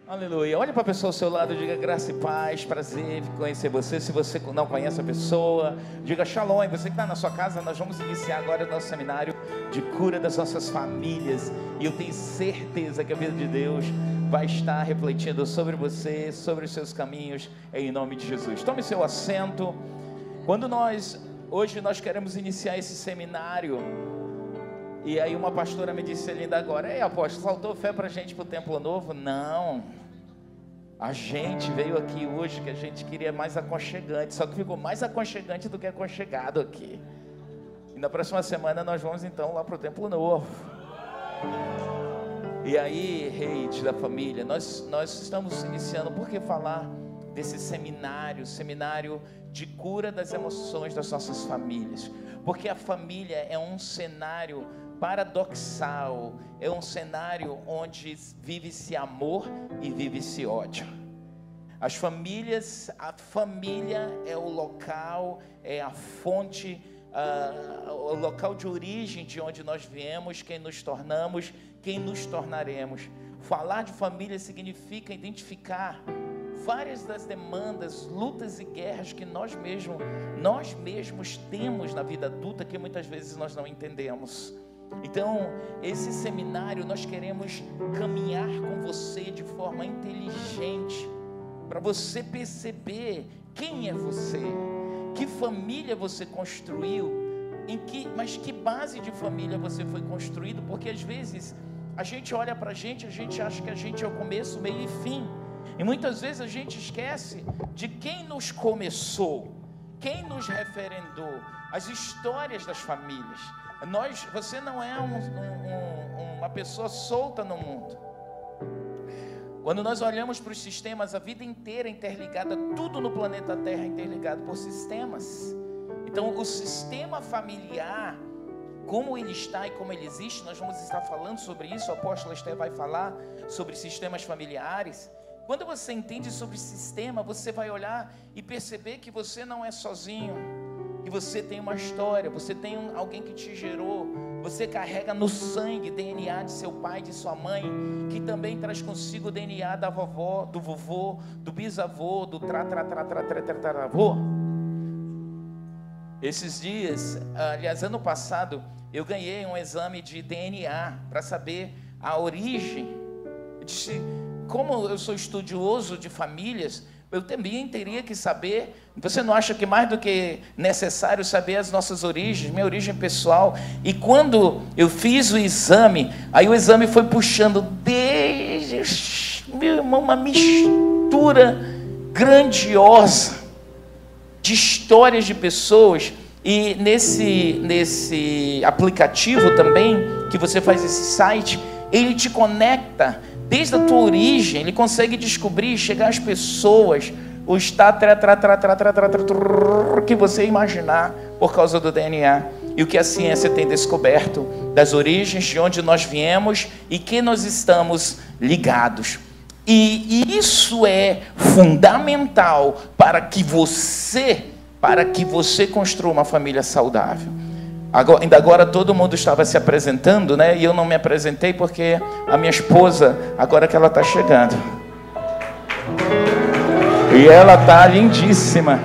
Aleluia. Olha para a pessoa ao seu lado e diga graça e paz, prazer em conhecer você. Se você não conhece a pessoa, diga shalom. Você que está na sua casa, nós vamos iniciar agora o nosso seminário de cura das nossas famílias. E eu tenho certeza que a vida de Deus vai estar refletindo sobre você, sobre os seus caminhos, em nome de Jesus. Tome seu assento. Hoje nós queremos iniciar esse seminário. E aí uma pastora me disse ali ainda agora: ei, apóstolo, faltou fé para a gente para o Templo Novo? Não. A gente veio aqui hoje que a gente queria mais aconchegante, só que ficou mais aconchegante do que aconchegado aqui. E na próxima semana nós vamos então lá para o Templo Novo. E aí, rede da família, nós estamos iniciando, por que falar desse seminário de cura das emoções das nossas famílias? Porque a família é um cenário paradoxal, é um cenário onde vive-se amor e vive-se ódio. A família é o local, é a fonte, o local de origem de onde nós viemos, quem nos tornamos, quem nos tornaremos. Falar de família significa identificar várias das demandas, lutas e guerras que nós mesmos temos na vida adulta, que muitas vezes nós não entendemos. Então, esse seminário nós queremos caminhar com você de forma inteligente, para você perceber quem é você, que família você construiu, mas que base de família você foi construído, porque às vezes a gente olha para a gente acha que a gente é o começo, meio e fim, e muitas vezes a gente esquece de quem nos começou, quem nos referendou, as histórias das famílias. Você não é uma pessoa solta no mundo. Quando nós olhamos para os sistemas, a vida inteira é interligada, tudo no planeta Terra é interligado por sistemas. Então, o sistema familiar, como ele está e como ele existe, nós vamos estar falando sobre isso. O apóstolo Esther vai falar sobre sistemas familiares. Quando você entende sobre sistema, você vai olhar e perceber que você não é sozinho, que você tem uma história, você tem alguém que te gerou, você carrega no sangue DNA de seu pai, de sua mãe, que também traz consigo o DNA da vovó, do vovô, do bisavô, do tataravô. Esses dias, aliás, ano passado, eu ganhei um exame de DNA para saber a origem. Como eu sou estudioso de famílias, eu também teria que saber. Você não acha que mais do que necessário saber as nossas origens, minha origem pessoal? E quando eu fiz o exame, aí o exame foi puxando desde, meu irmão, uma mistura grandiosa de histórias de pessoas. E nesse aplicativo também, que você faz esse site, ele te conecta desde a tua origem, ele consegue descobrir, chegar às pessoas, o que você imaginar por causa do DNA. E o que a ciência tem descoberto das origens, de onde nós viemos e que nós estamos ligados. E isso é fundamental para que você construa uma família saudável. Ainda agora todo mundo estava se apresentando, né? E eu não me apresentei porque a minha esposa, agora que ela está chegando, e ela está lindíssima,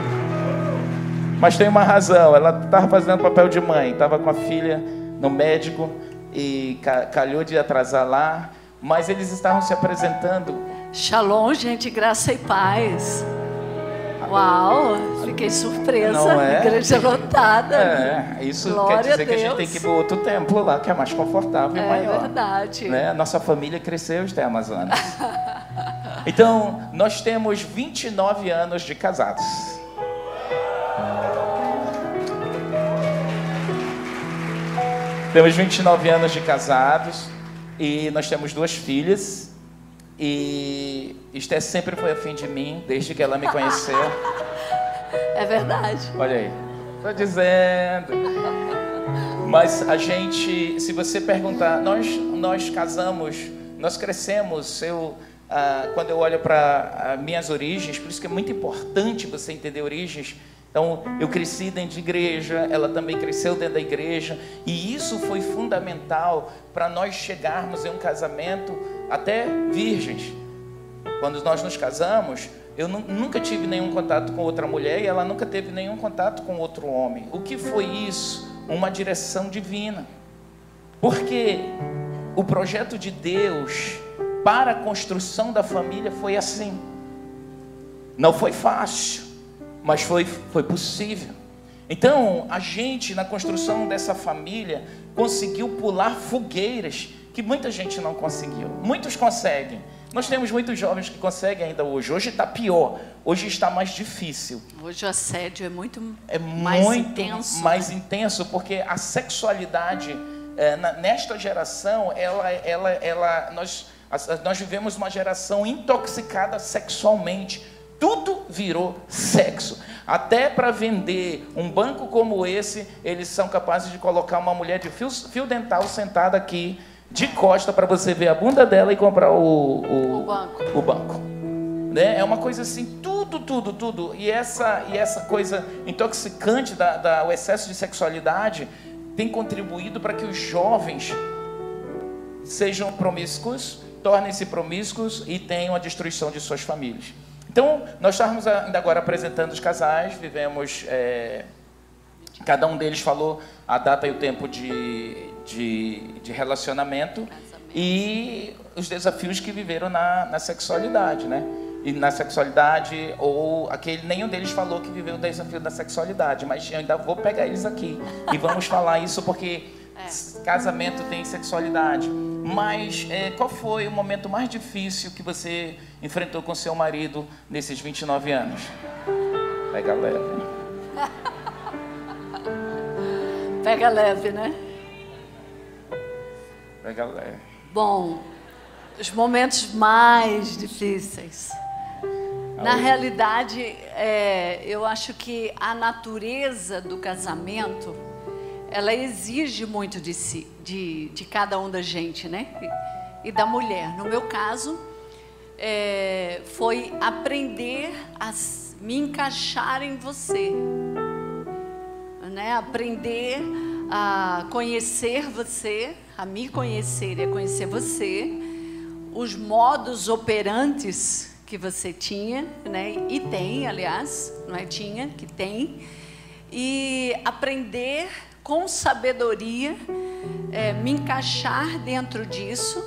mas tem uma razão. Ela estava fazendo papel de mãe, estava com a filha no médico e calhou de atrasar lá, mas eles estavam se apresentando. Shalom, gente, graça e paz. Uau, fiquei surpresa. Não é? Igreja lotada. Isso Glória quer dizer a que a gente Deus. tem que ir para outro templo lá, que é mais confortável e maior. É verdade. Né? Nossa família cresceu, Esther Amazonas. Então, nós temos 29 anos de casados. Temos 29 anos de casados e nós temos 2 filhas. E Esther sempre foi afim de mim, desde que ela me conheceu. É verdade. Olha aí, estou dizendo. Mas a gente, se você perguntar, nós casamos, nós crescemos. Quando eu olho para minhas origens, por isso que é muito importante você entender origens. Então, eu cresci dentro de igreja, ela também cresceu dentro da igreja, e isso foi fundamental para nós chegarmos em um casamento até virgens. quando nós nos casamos, eu nunca tive nenhum contato com outra mulher e ela nunca teve nenhum contato com outro homem. O que foi isso? Uma direção divina. Porque o projeto de Deus para a construção da família foi assim. Não foi fácil, mas foi possível. Então, a gente, na construção dessa família, conseguiu pular fogueiras que muita gente não conseguiu. Muitos conseguem. Nós temos muitos jovens que conseguem ainda hoje. Hoje está pior. Hoje está mais difícil. Hoje o assédio é muito intenso. Mais intenso, porque a sexualidade, nesta geração, nós vivemos uma geração intoxicada sexualmente. Tudo virou sexo. Até para vender um banco como esse, eles são capazes de colocar uma mulher de fio dental sentada aqui, de costa, para você ver a bunda dela e comprar o banco. Né? É uma coisa assim, tudo. E essa coisa intoxicante, o excesso de sexualidade, tem contribuído para que os jovens sejam promíscuos, tornem-se promíscuos e tenham a destruição de suas famílias. Então, nós estamos ainda agora apresentando os casais, vivemos... cada um deles falou a data e o tempo de relacionamento e os desafios que viveram na sexualidade, né? E na sexualidade, nenhum deles falou que viveu o desafio da sexualidade, mas eu ainda vou pegar eles aqui e vamos falar isso porque casamento tem sexualidade. Mas qual foi o momento mais difícil que você enfrentou com seu marido nesses 29 anos? Pega leve. Pega leve, né? Pega leve. Bom, os momentos mais difíceis. Na realidade, eu acho que a natureza do casamento, ela exige muito de si, de cada um da gente, né? E da mulher. No meu caso, foi aprender a me encaixar em você. Né? Aprender a conhecer você, a me conhecer e a conhecer você, os modus operantes que você tinha, né? E tem, aliás, não é tinha, que tem, e aprender com sabedoria, me encaixar dentro disso,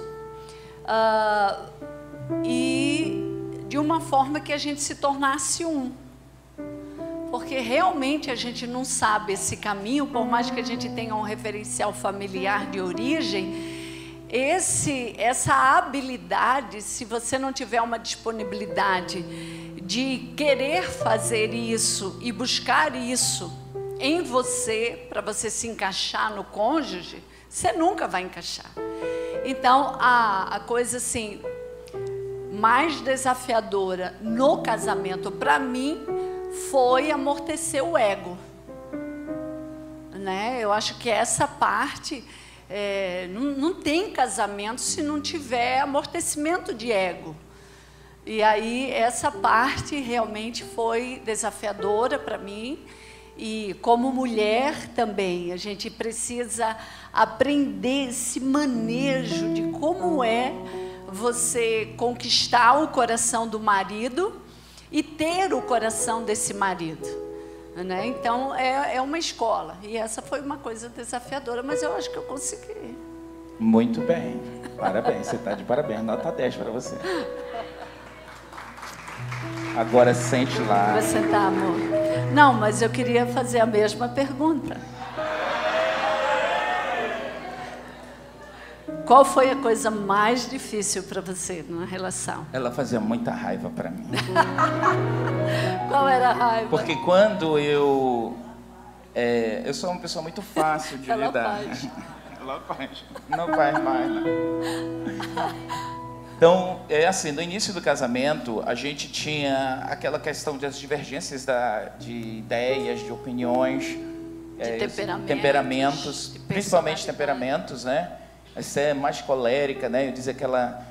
e de uma forma que a gente se tornasse um. Porque realmente a gente não sabe esse caminho, por mais que a gente tenha um referencial familiar de origem, essa habilidade, se você não tiver uma disponibilidade de querer fazer isso e buscar isso em você, para você se encaixar no cônjuge, você nunca vai encaixar. Então, a coisa assim, mais desafiadora no casamento, para mim, foi amortecer o ego, né? Eu acho que essa parte, não tem casamento se não tiver amortecimento de ego. E aí essa parte realmente foi desafiadora para mim. E como mulher também, a gente precisa aprender esse manejo de como é você conquistar o coração do marido e ter o coração desse marido, né? Então, é uma escola. E essa foi uma coisa desafiadora, mas eu acho que eu consegui. Muito bem. Parabéns, você está de parabéns. Nota 10 para você. Agora sente lá. Vai sentar, amor. Não, mas eu queria fazer a mesma pergunta. Qual foi a coisa mais difícil para você na relação? Ela fazia muita raiva para mim. Qual era a raiva? Porque quando eu sou uma pessoa muito fácil de lidar. Ela faz. Não faz mais, não. Então, assim, no início do casamento, a gente tinha aquela questão das divergências de ideias, de opiniões, de temperamentos, principalmente temperamentos, né? Você é mais colérica, né? Eu dizia que ela,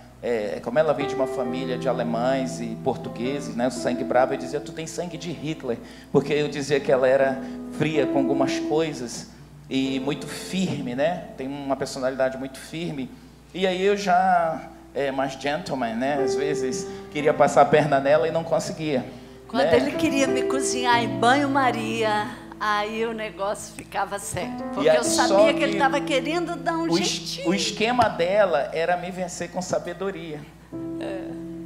como ela vem de uma família de alemães e portugueses, né? O sangue bravo, eu dizia, tu tem sangue de Hitler, porque eu dizia que ela era fria com algumas coisas e muito firme, né? Tem uma personalidade muito firme. E aí eu já mais gentleman, né? Às vezes queria passar a perna nela e não conseguia. Quando né? ele queria me cozinhar em banho-maria, aí o negócio ficava sério. Porque eu sabia que ele estava querendo dar um jeitinho. O esquema dela era me vencer com sabedoria.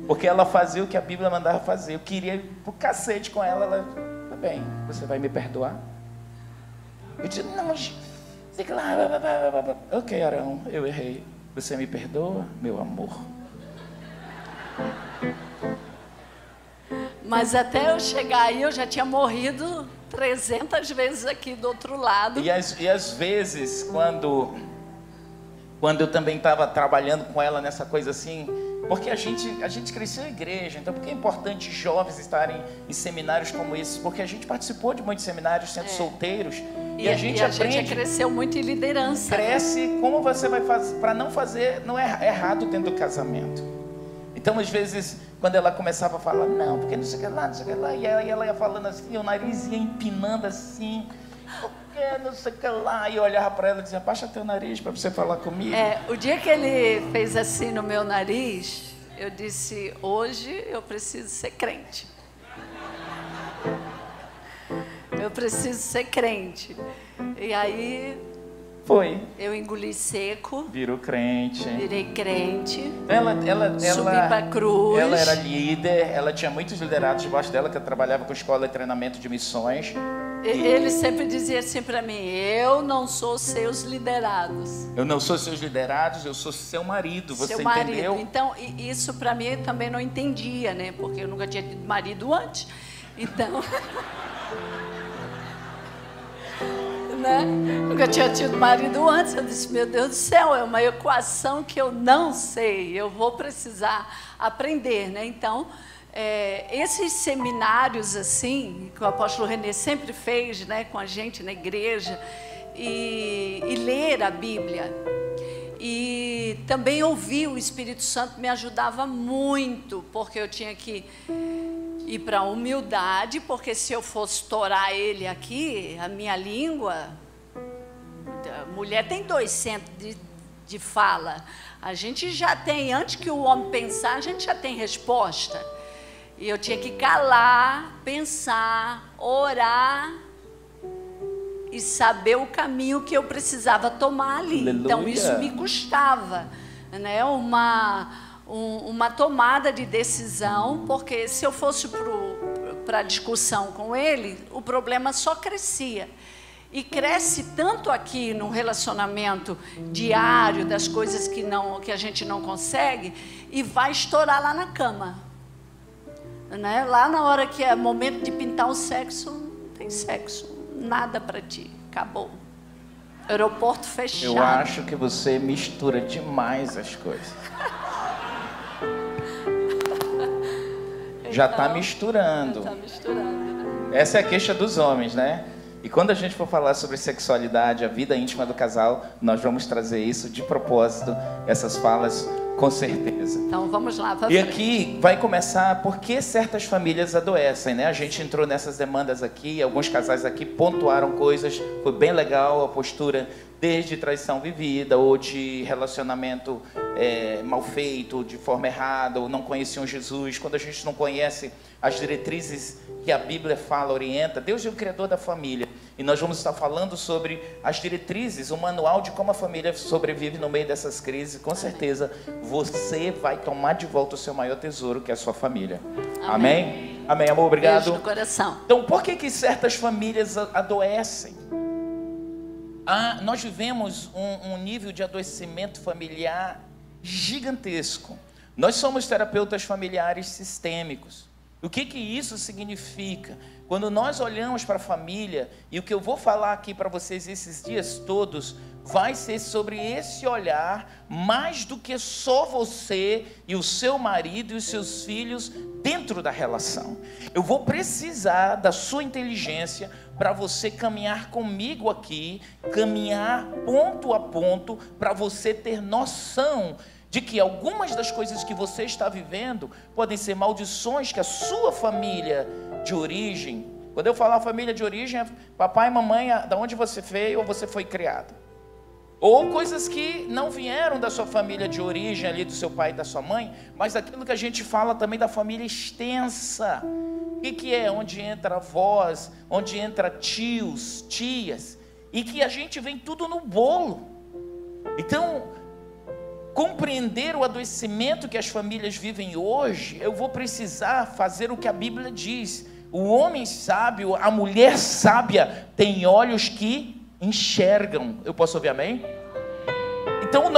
Porque ela fazia o que a Bíblia mandava fazer. Eu queria ir pro cacete com ela. Ela, tá bem, você vai me perdoar? Eu disse, não, sei que lá. Ok, Arão, eu errei. Você me perdoa, meu amor? Mas até eu chegar aí, eu já tinha morrido 300 vezes aqui do outro lado. E às vezes, quando eu também estava trabalhando com ela nessa coisa assim, porque a gente cresceu em igreja, então por que é importante jovens estarem em seminários como esses? Porque a gente participou de muitos seminários sendo solteiros e a gente aprende. A gente cresceu muito em liderança. Cresce como você vai fazer para não fazer não é errado dentro do casamento. Então às vezes quando ela começava a falar não, porque não sei o que lá, não sei o que lá, e aí ela ia falando assim, o nariz ia empinando assim. Não sei o que lá, e eu olhava para ela e dizia, abaixa teu nariz para você falar comigo. O dia que ele fez assim no meu nariz, eu disse, hoje eu preciso ser crente. Eu preciso ser crente. E aí foi. Eu engoli seco. Virou crente. Virei crente. Subi para a cruz. Ela era líder, ela tinha muitos liderados debaixo dela, que eu trabalhava com escola de treinamento de missões. Ele sempre dizia assim para mim, eu não sou seus liderados. Eu não sou seus liderados, eu sou seu marido, você entendeu? Então, isso para mim eu também não entendia, né? Porque eu nunca tinha tido marido antes. Então... né? Nunca tinha tido marido antes. Eu disse, meu Deus do céu, é uma equação que eu não sei. Eu vou precisar aprender, né? Então... esses seminários assim, que o apóstolo René sempre fez, né, com a gente na igreja, e ler a Bíblia, e também ouvir o Espírito Santo me ajudava muito, porque eu tinha que ir para a humildade, porque se eu fosse estourar ele aqui, a minha língua, a mulher tem 200 de fala, a gente já tem, antes que o homem pensar, a gente já tem resposta. E eu tinha que calar, pensar, orar e saber o caminho que eu precisava tomar ali. Aleluia. Então, isso me custava, né? Uma tomada de decisão, porque se eu fosse para a discussão com ele, o problema só crescia. E cresce tanto aqui no relacionamento diário, das coisas que a gente não consegue, e vai estourar lá na cama. Né? Lá na hora que é momento de pintar o sexo, não tem sexo, nada para ti, acabou. Aeroporto fechado. Eu acho que você mistura demais as coisas. Já está misturando. Já está misturando, né? Essa é a queixa dos homens, né? E quando a gente for falar sobre sexualidade, a vida íntima do casal, nós vamos trazer isso de propósito, essas falas, com certeza. Então vamos lá. E aqui vai começar por que certas famílias adoecem, né? A gente entrou nessas demandas aqui, alguns casais aqui pontuaram coisas, foi bem legal a postura, desde traição vivida, ou de relacionamento mal feito, de forma errada, ou não conheciam Jesus. Quando a gente não conhece as diretrizes que a Bíblia fala, orienta, Deus é o criador da família. E nós vamos estar falando sobre as diretrizes, o manual de como a família sobrevive no meio dessas crises. Com certeza, você vai tomar de volta o seu maior tesouro, que é a sua família. Amém? Amém, amor? Obrigado. Beijo no coração. Então, por que certas famílias adoecem? Nós vivemos um nível de adoecimento familiar gigantesco. Nós somos terapeutas familiares sistêmicos. O que isso significa? Quando nós olhamos para a família, e o que eu vou falar aqui para vocês esses dias todos, vai ser sobre esse olhar, mais do que só você e o seu marido e os seus filhos dentro da relação. Eu vou precisar da sua inteligência para você caminhar comigo aqui, caminhar ponto a ponto, para você ter noção de que algumas das coisas que você está vivendo podem ser maldições que a sua família de origem, quando eu falar família de origem, é papai e mamãe, da onde você veio ou você foi criado. ou coisas que não vieram da sua família de origem ali, do seu pai e da sua mãe, mas aquilo que a gente fala também da família extensa. O que é? Onde entra avós, onde entra tios, tias, e que a gente vem tudo no bolo. Então, compreender o adoecimento que as famílias vivem hoje, eu vou precisar fazer o que a Bíblia diz. O homem sábio, a mulher sábia, tem olhos que enxergam. Eu posso ouvir amém? Então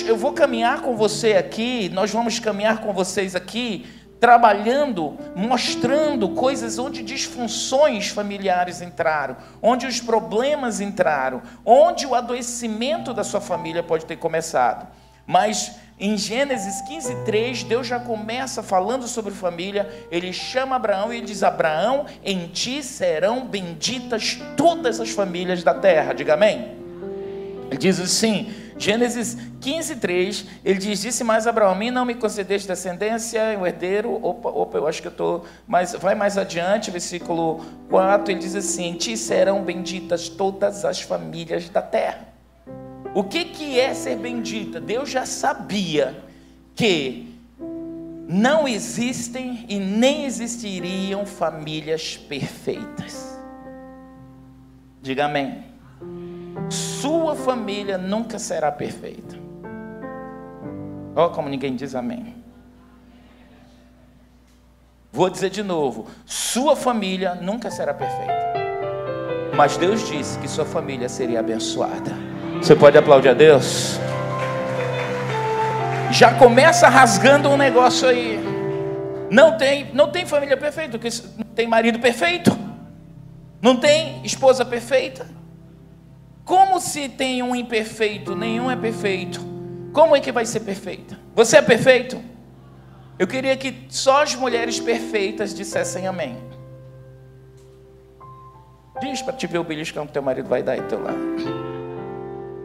eu vou caminhar com você aqui, nós vamos caminhar com vocês aqui, trabalhando, mostrando coisas onde disfunções familiares entraram, onde os problemas entraram, onde o adoecimento da sua família pode ter começado. Mas em Gênesis 15:3, Deus já começa falando sobre família. Ele chama Abraão e ele diz: Abraão, em ti serão benditas todas as famílias da terra. Diga amém. Ele diz assim, Gênesis 15:3, ele diz: disse mais Abraão, a mim não me concedeste descendência, o herdeiro. Opa, eu acho que eu estou, mas vai mais adiante, versículo 4, ele diz assim: em ti serão benditas todas as famílias da terra. O que é ser bendita? Deus já sabia que não existem e nem existiriam famílias perfeitas. Diga amém. Sua família nunca será perfeita. Olha como ninguém diz amém. Vou dizer de novo: sua família nunca será perfeita, mas Deus disse que sua família seria abençoada. Você pode aplaudir a Deus? Já começa rasgando um negócio aí. Não tem família perfeita, porque não tem marido perfeito, não tem esposa perfeita. Como se tem um imperfeito? Nenhum é perfeito. Como é que vai ser perfeita? Você é perfeito? Eu queria que só as mulheres perfeitas dissessem amém. Diz para te ver o beliscão que teu marido vai dar aí teu lado.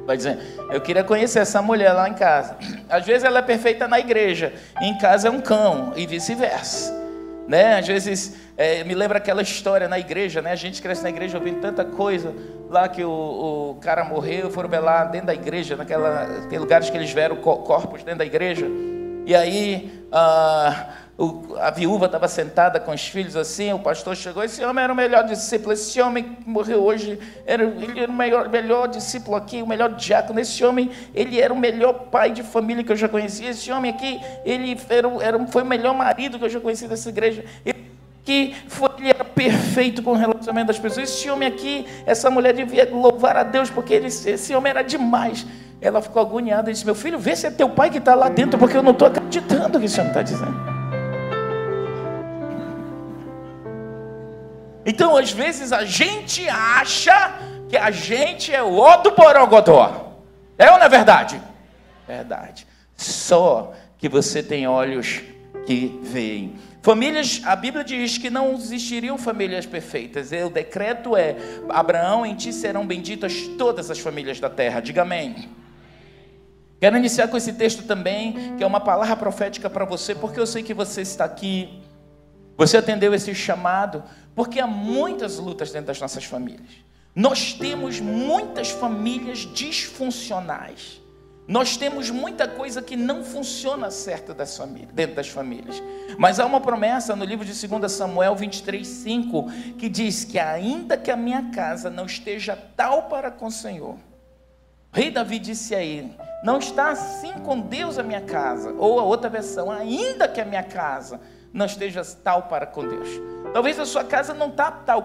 Vai dizer: eu queria conhecer essa mulher lá em casa. Às vezes ela é perfeita na igreja, em casa é um cão, e vice-versa, né? Às vezes me lembra aquela história na igreja, né? A gente cresce na igreja ouvindo tanta coisa. Lá que o cara morreu, foram velar dentro da igreja, tem lugares que eles veram corpos dentro da igreja. E aí a viúva estava sentada com os filhos assim, o pastor chegou: esse homem era o melhor discípulo, esse homem que morreu hoje, ele era o melhor discípulo aqui, o melhor diácono, esse homem, ele era o melhor pai de família que eu já conheci, esse homem aqui, ele foi o melhor marido que eu já conheci dessa igreja, ele era perfeito com o relacionamento das pessoas, esse homem aqui, essa mulher devia louvar a Deus, porque esse homem era demais. Ela ficou agoniada e disse: meu filho, vê se é teu pai que está lá dentro, porque eu não estou acreditando no que esse homem está dizendo. Então, às vezes, a gente acha que a gente é o ó do Borogodó. É ou não é verdade? Verdade. Só que você tem olhos que veem. Famílias, a Bíblia diz que não existiriam famílias perfeitas. O decreto é: Abraão, em ti serão benditas todas as famílias da terra. Diga amém. Quero iniciar com esse texto também, que é uma palavra profética para você, porque eu sei que você está aqui, você atendeu esse chamado, porque há muitas lutas dentro das nossas famílias. Nós temos muitas famílias disfuncionais. Nós temos muita coisa que não funciona certo dentro das famílias. Mas há uma promessa no livro de 2 Samuel 23:5, que diz que ainda que a minha casa não esteja tal para com o Senhor. O rei Davi disse aí: não está assim com Deus a minha casa. Ou a outra versão: ainda que a minha casa não esteja tal para com Deus. Talvez a sua casa não está tal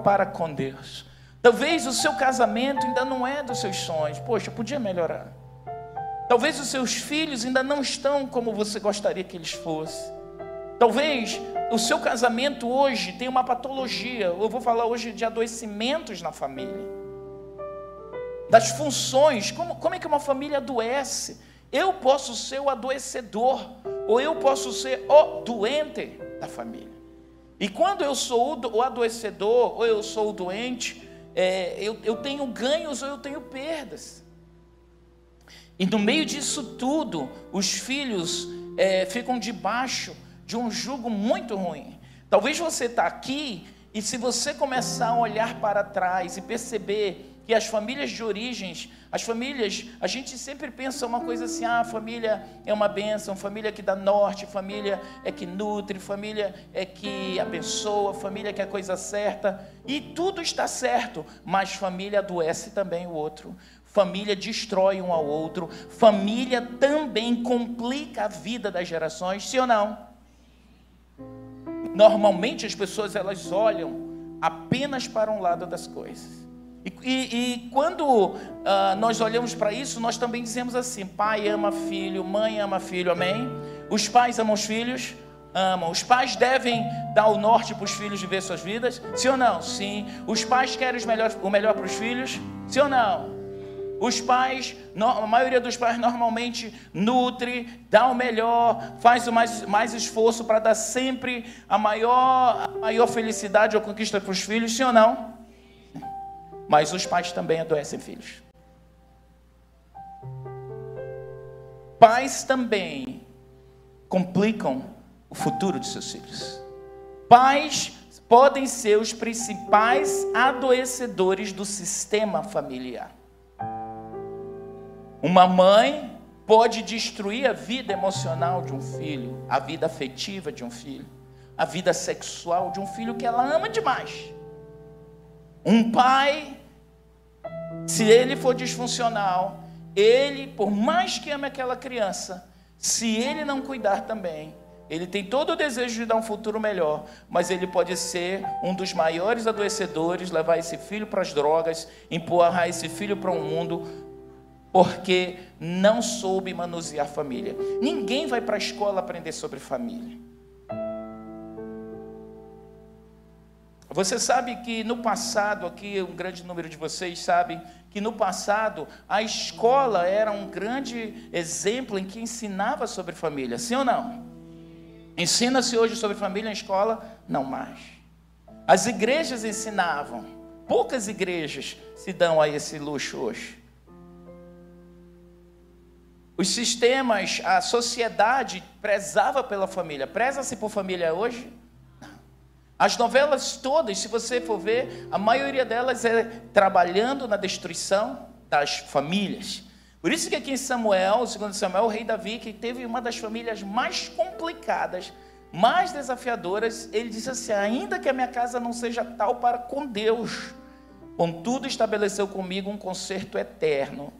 para com Deus. Talvez o seu casamento ainda não é dos seus sonhos. Poxa, podia melhorar. Talvez os seus filhos ainda não estão como você gostaria que eles fossem. Talvez o seu casamento hoje tenha uma patologia. Eu vou falar hoje de adoecimentos na família. Das funções. Como é que uma família adoece? Eu posso ser o adoecedor, ou eu posso ser o doente da família. E quando eu sou o adoecedor, ou eu sou o doente, eu tenho ganhos ou eu tenho perdas. E no meio disso tudo, os filhos ficam debaixo de um jugo muito ruim. Talvez você está aqui, e se você começar a olhar para trás e perceber que as famílias de origens, as famílias, a gente sempre pensa uma coisa assim, a família é uma bênção, família que dá norte, família é que nutre, família é que abençoa, família que é a coisa certa, e tudo está certo, mas família adoece também o outro, família destrói um ao outro, família também complica a vida das gerações, sim ou não? Normalmente as pessoas, elas olham apenas para um lado das coisas. E quando nós olhamos para isso, nós também dizemos assim, pai ama filho, mãe ama filho, amém? Os pais amam os filhos? Amam. Os pais devem dar o norte para os filhos viver suas vidas? Sim ou não? Sim. Os pais querem o melhor para os filhos? Sim ou não? Os pais, a maioria dos pais normalmente nutre, dá o melhor, faz o mais esforço para dar sempre a maior felicidade ou conquista para os filhos, sim ou não? Mas os pais também adoecem filhos. Pais também complicam o futuro de seus filhos. Pais podem ser os principais adoecedores do sistema familiar. Uma mãe pode destruir a vida emocional de um filho, a vida afetiva de um filho, a vida sexual de um filho que ela ama demais. Um pai, se ele for disfuncional, ele, por mais que ame aquela criança, se ele não cuidar também, ele tem todo o desejo de dar um futuro melhor, mas ele pode ser um dos maiores adoecedores, levar esse filho para as drogas, empurrar esse filho para um mundo, porque não soube manusear família. Ninguém vai para a escola aprender sobre família. Você sabe que no passado, aqui um grande número de vocês sabe que no passado a escola era um grande exemplo em que ensinava sobre família, sim ou não? Ensina-se hoje sobre família na escola? Não mais. As igrejas ensinavam, poucas igrejas se dão a esse luxo hoje. Os sistemas, a sociedade prezava pela família. Preza-se por família hoje? Não. As novelas todas, se você for ver, a maioria delas é trabalhando na destruição das famílias. Por isso que aqui em Samuel, segundo Samuel, o rei Davi, que teve uma das famílias mais complicadas, mais desafiadoras, ele disse assim, ainda que a minha casa não seja tal para com Deus, contudo estabeleceu comigo um concerto eterno,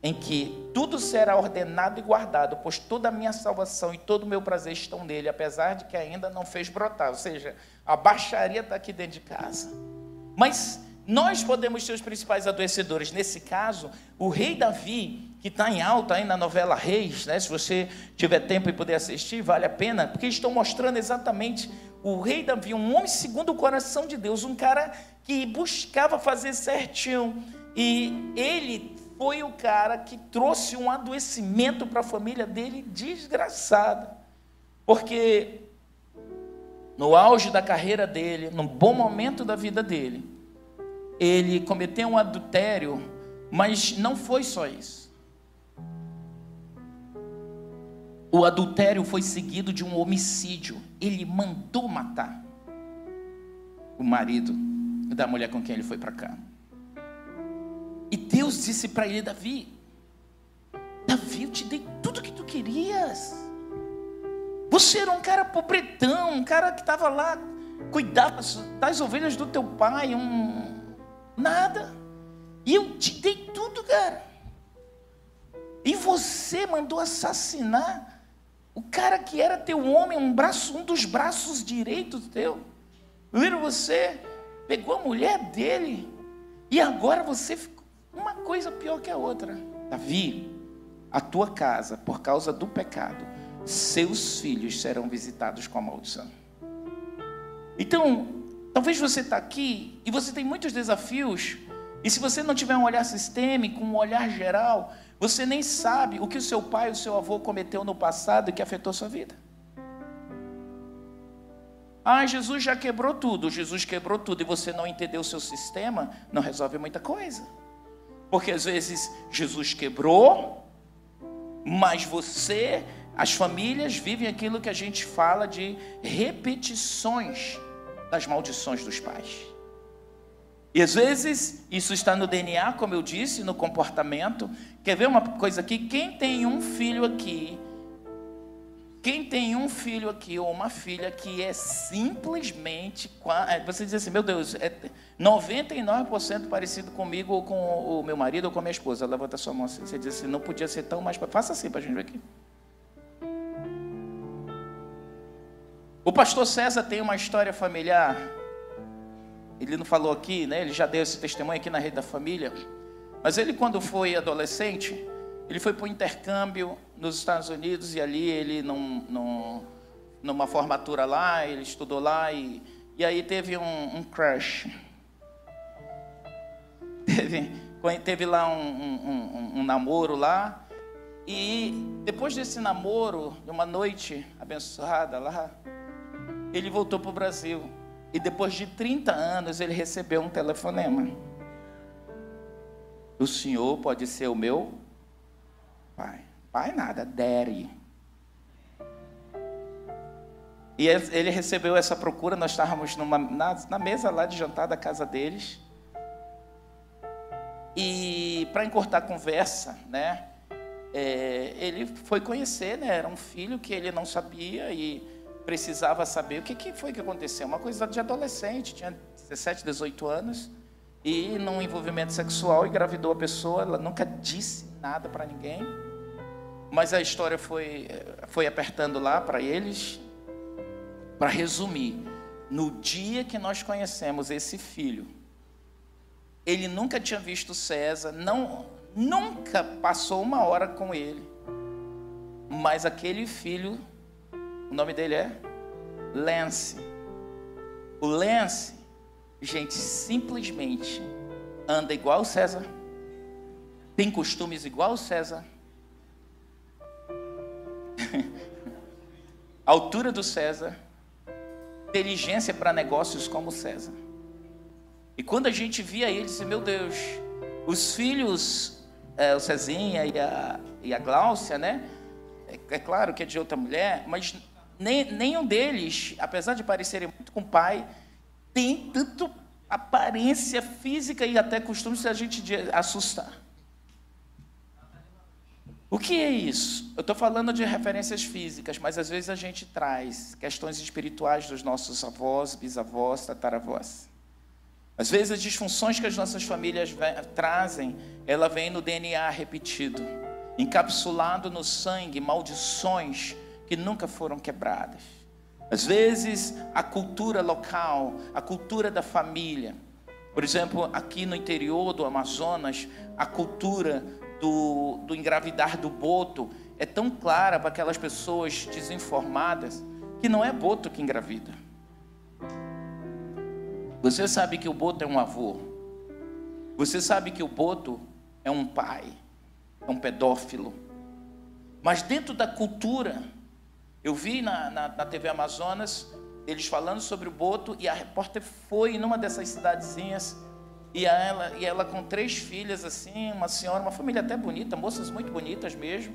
em que tudo será ordenado e guardado, pois toda a minha salvação e todo o meu prazer estão nele, apesar de que ainda não fez brotar, ou seja, a baixaria está aqui dentro de casa. Mas nós podemos ser os principais adoecedores. Nesse caso, o rei Davi, que está em alta aí na novela Reis, né? Se você tiver tempo e puder assistir, vale a pena, porque estão mostrando exatamente o rei Davi, um homem segundo o coração de Deus, um cara que buscava fazer certinho, e ele foi o cara que trouxe um adoecimento para a família dele desgraçada, porque no auge da carreira dele, num bom momento da vida dele, ele cometeu um adultério, mas não foi só isso. O adultério foi seguido de um homicídio. Ele mandou matar o marido da mulher com quem ele foi para cá. E Deus disse para ele, Davi, eu te dei tudo que tu querias. Você era um cara pobretão, um cara que estava lá, cuidava das ovelhas do teu pai, nada. E eu te dei tudo, cara. E você mandou assassinar o cara que era teu homem, um dos braços direitos teu. Você pegou a mulher dele e agora você ficou uma coisa pior que a outra. Davi, a tua casa, por causa do pecado, seus filhos serão visitados com a maldição. Então, talvez você está aqui e você tem muitos desafios, e se você não tiver um olhar sistêmico, um olhar geral, você nem sabe o que o seu pai, o seu avô cometeu no passado e que afetou sua vida. Jesus já quebrou tudo. Jesus quebrou tudo e você não entendeu o seu sistema, não resolve muita coisa. Porque às vezes Jesus quebrou, mas as famílias vivem aquilo que a gente fala de repetições das maldições dos pais. E às vezes isso está no DNA, como eu disse, no comportamento. Quer ver uma coisa aqui? Quem tem um filho aqui ou uma filha que é simplesmente, você diz assim, meu Deus, é 99% parecido comigo ou com o meu marido ou com a minha esposa. Levanta a sua mão assim, você diz assim, não podia ser tão mais... Faça assim para a gente ver aqui. O pastor César tem uma história familiar. Ele não falou aqui, né? Ele já deu esse testemunho aqui na Rede da Família. Mas ele, quando foi adolescente, ele foi para um intercâmbio nos Estados Unidos. E ali ele, numa formatura lá, ele estudou lá. E aí teve um crush. Teve lá um namoro lá. E depois desse namoro, de uma noite abençoada lá, ele voltou para o Brasil. E depois de 30 anos, ele recebeu um telefonema. O senhor pode ser o meu pai. Pai nada, daddy. E ele recebeu essa procura, nós estávamos na mesa lá de jantar da casa deles. E para encurtar a conversa, né, ele foi conhecer, né, era um filho que ele não sabia e precisava saber o que foi que aconteceu. Uma coisa de adolescente, tinha 17, 18 anos, e num envolvimento sexual engravidou a pessoa. Ela nunca disse nada para ninguém, mas a história foi apertando lá para eles. Para resumir, no dia que nós conhecemos esse filho, ele nunca tinha visto César, nunca passou uma hora com ele, mas aquele filho, o nome dele é Lance. O Lance, gente, simplesmente anda igual o César, tem costumes igual o César, altura do César, inteligência para negócios como o César. E quando a gente via ele, disse, meu Deus, os filhos, o Cezinha e a Gláucia, né? É claro que é de outra mulher, mas nenhum deles, apesar de parecerem muito com o pai, tem tanto aparência física e até costume se a gente assustar. O que é isso? Eu estou falando de referências físicas, mas às vezes a gente traz questões espirituais dos nossos avós, bisavós, tataravós. Às vezes as disfunções que as nossas famílias trazem, ela vem no DNA repetido, encapsulado no sangue, maldições que nunca foram quebradas. Às vezes a cultura local, a cultura da família. Por exemplo, aqui no interior do Amazonas, a cultura do engravidar do boto é tão clara para aquelas pessoas desinformadas que não é boto que engravida. Você sabe que o boto é um avô. Você sabe que o boto é um pai, é um pedófilo. Mas dentro da cultura, eu vi na TV Amazonas eles falando sobre o boto, e a repórter foi numa dessas cidadezinhas, e ela com 3 filhas assim, uma senhora, uma família até bonita, moças muito bonitas mesmo,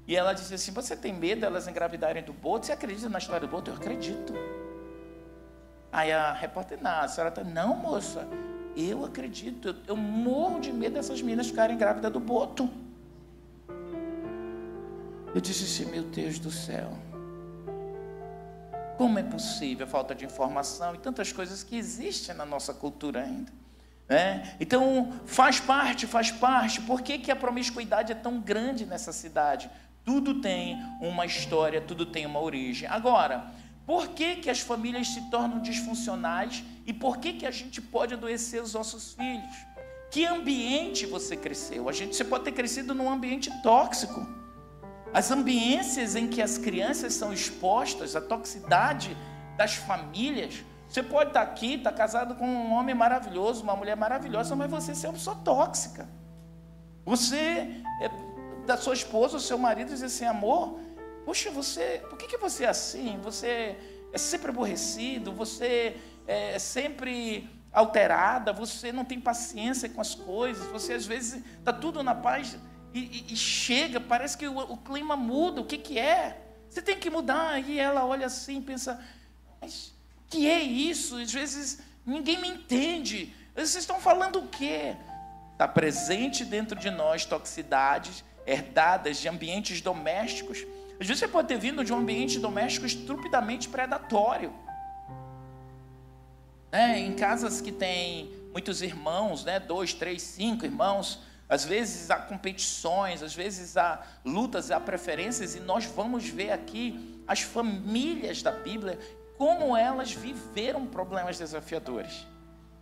e ela disse assim, você tem medo delas engravidarem do boto? Você acredita na história do boto? Eu acredito. Aí a repórter, não, a senhora está, não moça, eu acredito, eu morro de medo dessas meninas ficarem grávidas do boto. Eu disse assim, meu Deus do céu, como é possível a falta de informação e tantas coisas que existem na nossa cultura ainda, né? Então, faz parte. Por que a promiscuidade é tão grande nessa cidade? Tudo tem uma história, tudo tem uma origem. Agora, por que as famílias se tornam disfuncionais e por que a gente pode adoecer os nossos filhos? Que ambiente você cresceu? Você pode ter crescido num ambiente tóxico. As ambiências em que as crianças são expostas, a toxicidade das famílias. Você pode estar aqui, estar casado com um homem maravilhoso, uma mulher maravilhosa, mas você é uma pessoa tóxica. Você, da sua esposa, o seu marido, diz assim, amor, poxa, por que você é assim? Você é sempre aborrecido, você é sempre alterada, você não tem paciência com as coisas, você às vezes está tudo na paz e chega, parece que o clima muda, o que é? Você tem que mudar. E ela olha assim e pensa, mas que é isso? Às vezes ninguém me entende. Vocês estão falando o quê? Está presente dentro de nós toxicidades herdadas de ambientes domésticos. Às vezes você pode ter vindo de um ambiente doméstico estupidamente predatório. Em casas que tem muitos irmãos, 2, 3, 5 irmãos, às vezes há competições, às vezes há lutas, há preferências, e nós vamos ver aqui as famílias da Bíblia, como elas viveram problemas desafiadores.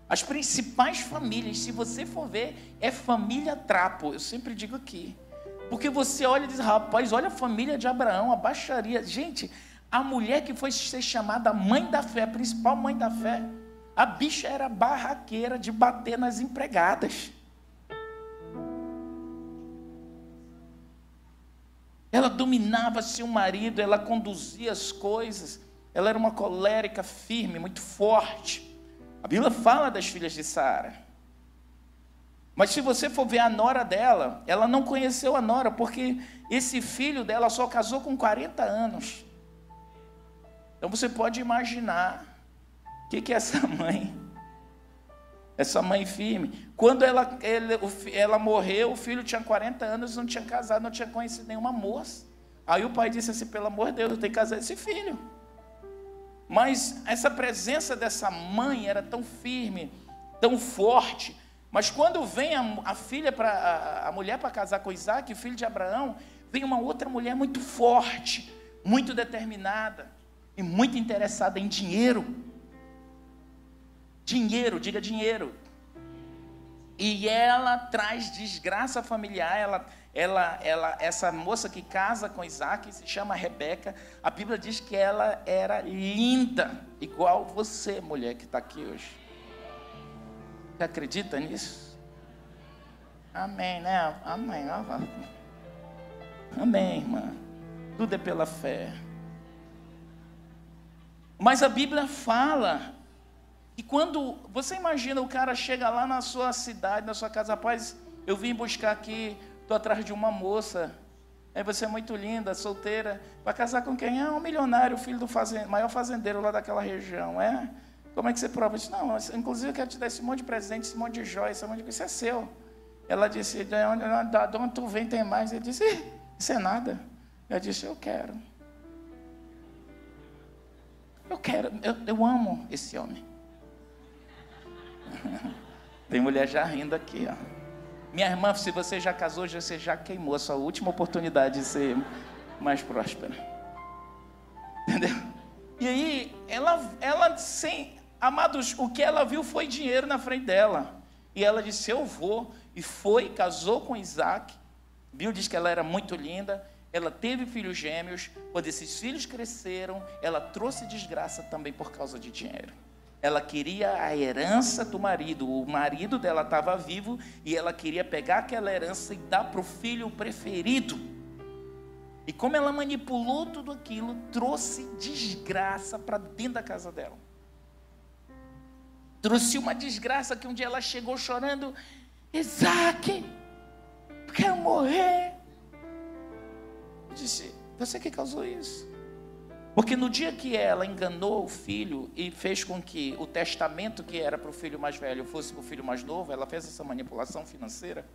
As principais famílias, se você for ver, é família trapo, eu sempre digo aqui. Porque você olha e diz, rapaz, olha a família de Abraão, a baixaria. Gente, a mulher que foi ser chamada mãe da fé, a principal mãe da fé, a bicha era barraqueira de bater nas empregadas. Ela dominava seu marido, ela conduzia as coisas, ela era uma colérica firme, muito forte. A Bíblia fala das filhas de Sara. Mas se você for ver a nora dela, ela não conheceu a nora, porque esse filho dela só casou com 40 anos. Então você pode imaginar o que é essa mãe firme. Quando ela morreu, o filho tinha 40 anos, não tinha casado, não tinha conhecido nenhuma moça. Aí o pai disse assim, pelo amor de Deus, eu tenho que casar esse filho. Mas essa presença dessa mãe era tão firme, tão forte. Mas quando vem a mulher para casar com Isaac, filho de Abraão, vem uma outra mulher muito forte, muito determinada e muito interessada em dinheiro. Dinheiro, diga dinheiro. E ela traz desgraça familiar. Essa moça que casa com Isaac se chama Rebeca. A Bíblia diz que ela era linda, igual você, mulher que está aqui hoje. Você acredita nisso? Amém, né? Amém. Amém, irmã. Tudo é pela fé. Mas a Bíblia fala que quando você imagina o cara chega lá na sua cidade, na sua casa, rapaz, eu vim buscar aqui, estou atrás de uma moça, aí você é muito linda, solteira, vai casar com quem? Um milionário, filho do maior fazendeiro lá daquela região, Como é que você prova? Eu disse, não, inclusive eu quero te dar esse monte de presente, esse monte de joia, esse monte de coisa, isso é seu. Ela disse, de onde tu vem tem mais? Ele disse, isso é nada. Eu disse, eu quero. Eu amo esse homem. Tem mulher já rindo aqui, Minha irmã, se você já casou, você já queimou a sua última oportunidade de ser mais próspera. Entendeu? E aí, ela sem... Amados, o que ela viu foi dinheiro na frente dela. E ela disse, eu vou. E foi, casou com Isaac. Bíblia diz que ela era muito linda. Ela teve filhos gêmeos. Quando esses filhos cresceram, ela trouxe desgraça também por causa de dinheiro. Ela queria a herança do marido. O marido dela estava vivo e ela queria pegar aquela herança e dar para o filho preferido. E como ela manipulou tudo aquilo, trouxe desgraça para dentro da casa dela. Trouxe uma desgraça que um dia ela chegou chorando. Isaac, eu quero morrer. Eu disse, você que causou isso? Porque no dia que ela enganou o filho e fez com que o testamento que era para o filho mais velho fosse para o filho mais novo, ela fez essa manipulação financeira,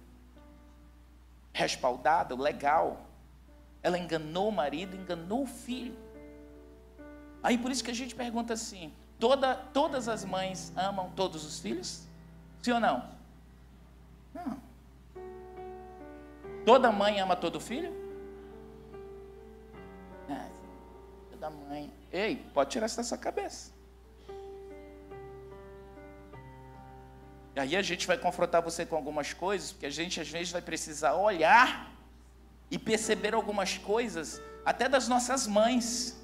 respaldada, legal. Ela enganou o marido, enganou o filho. Aí por isso que a gente pergunta assim, todas as mães amam todos os filhos? Sim ou não? Não. Toda mãe ama todo filho? Da mãe. Ei, pode tirar isso da sua cabeça. E aí a gente vai confrontar você com algumas coisas, porque a gente às vezes vai precisar olhar e perceber algumas coisas, até das nossas mães.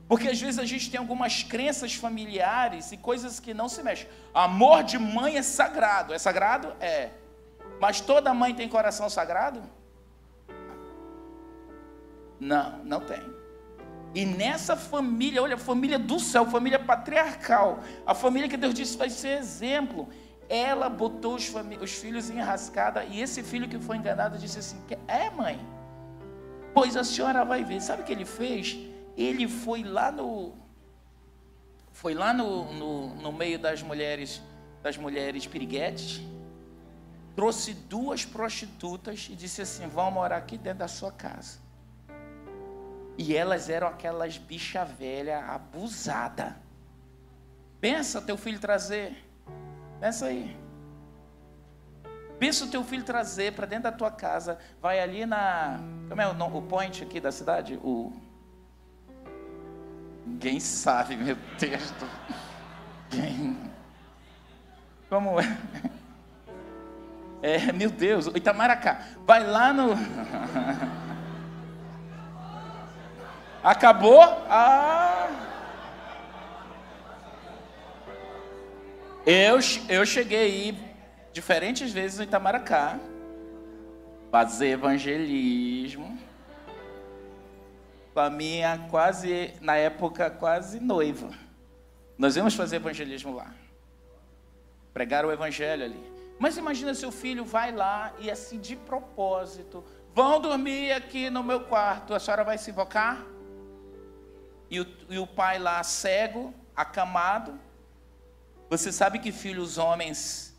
Porque às vezes a gente tem algumas crenças familiares e coisas que não se mexem. Amor de mãe é sagrado. É sagrado? É. Mas toda mãe tem coração sagrado? Não, não tem. E nessa família, olha, a família do céu, família patriarcal, a família que Deus disse vai ser exemplo, ela botou os filhos em enrascada, e esse filho que foi enganado disse assim, mãe, pois a senhora vai ver. Sabe o que ele fez? Ele foi lá foi lá no meio das mulheres piriguetes, trouxe 2 prostitutas e disse assim: vão morar aqui dentro da sua casa. E elas eram aquelas bicha velha abusada. Pensa teu filho trazer. Pensa aí. Pensa o teu filho trazer para dentro da tua casa. Vai ali na... Como é o point aqui da cidade? Ninguém sabe, meu Deus. Como é? Meu Deus. Itamaracá. Vai lá no... Acabou? Eu cheguei aí diferentes vezes no Itamaracá, fazer evangelismo com a minha na época quase noiva. Nós íamos fazer evangelismo lá, pregar o evangelho ali. Mas imagina, seu filho vai lá e assim de propósito: vão dormir aqui no meu quarto, a senhora vai se invocar? E o pai lá cego, acamado. Você sabe que filhos homens,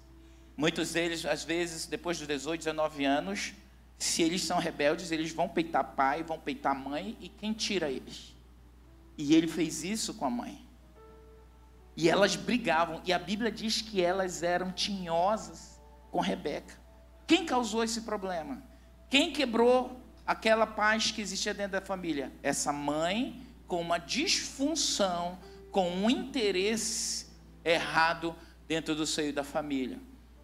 muitos deles, às vezes, depois dos 18, 19 anos, se eles são rebeldes, eles vão peitar pai, vão peitar mãe, e quem tira eles? E ele fez isso com a mãe. E elas brigavam, e a Bíblia diz que elas eram tinhosas com Rebeca. Quem causou esse problema? Quem quebrou aquela paz que existia dentro da família? Essa mãe com uma disfunção, com um interesse errado dentro do seio da família.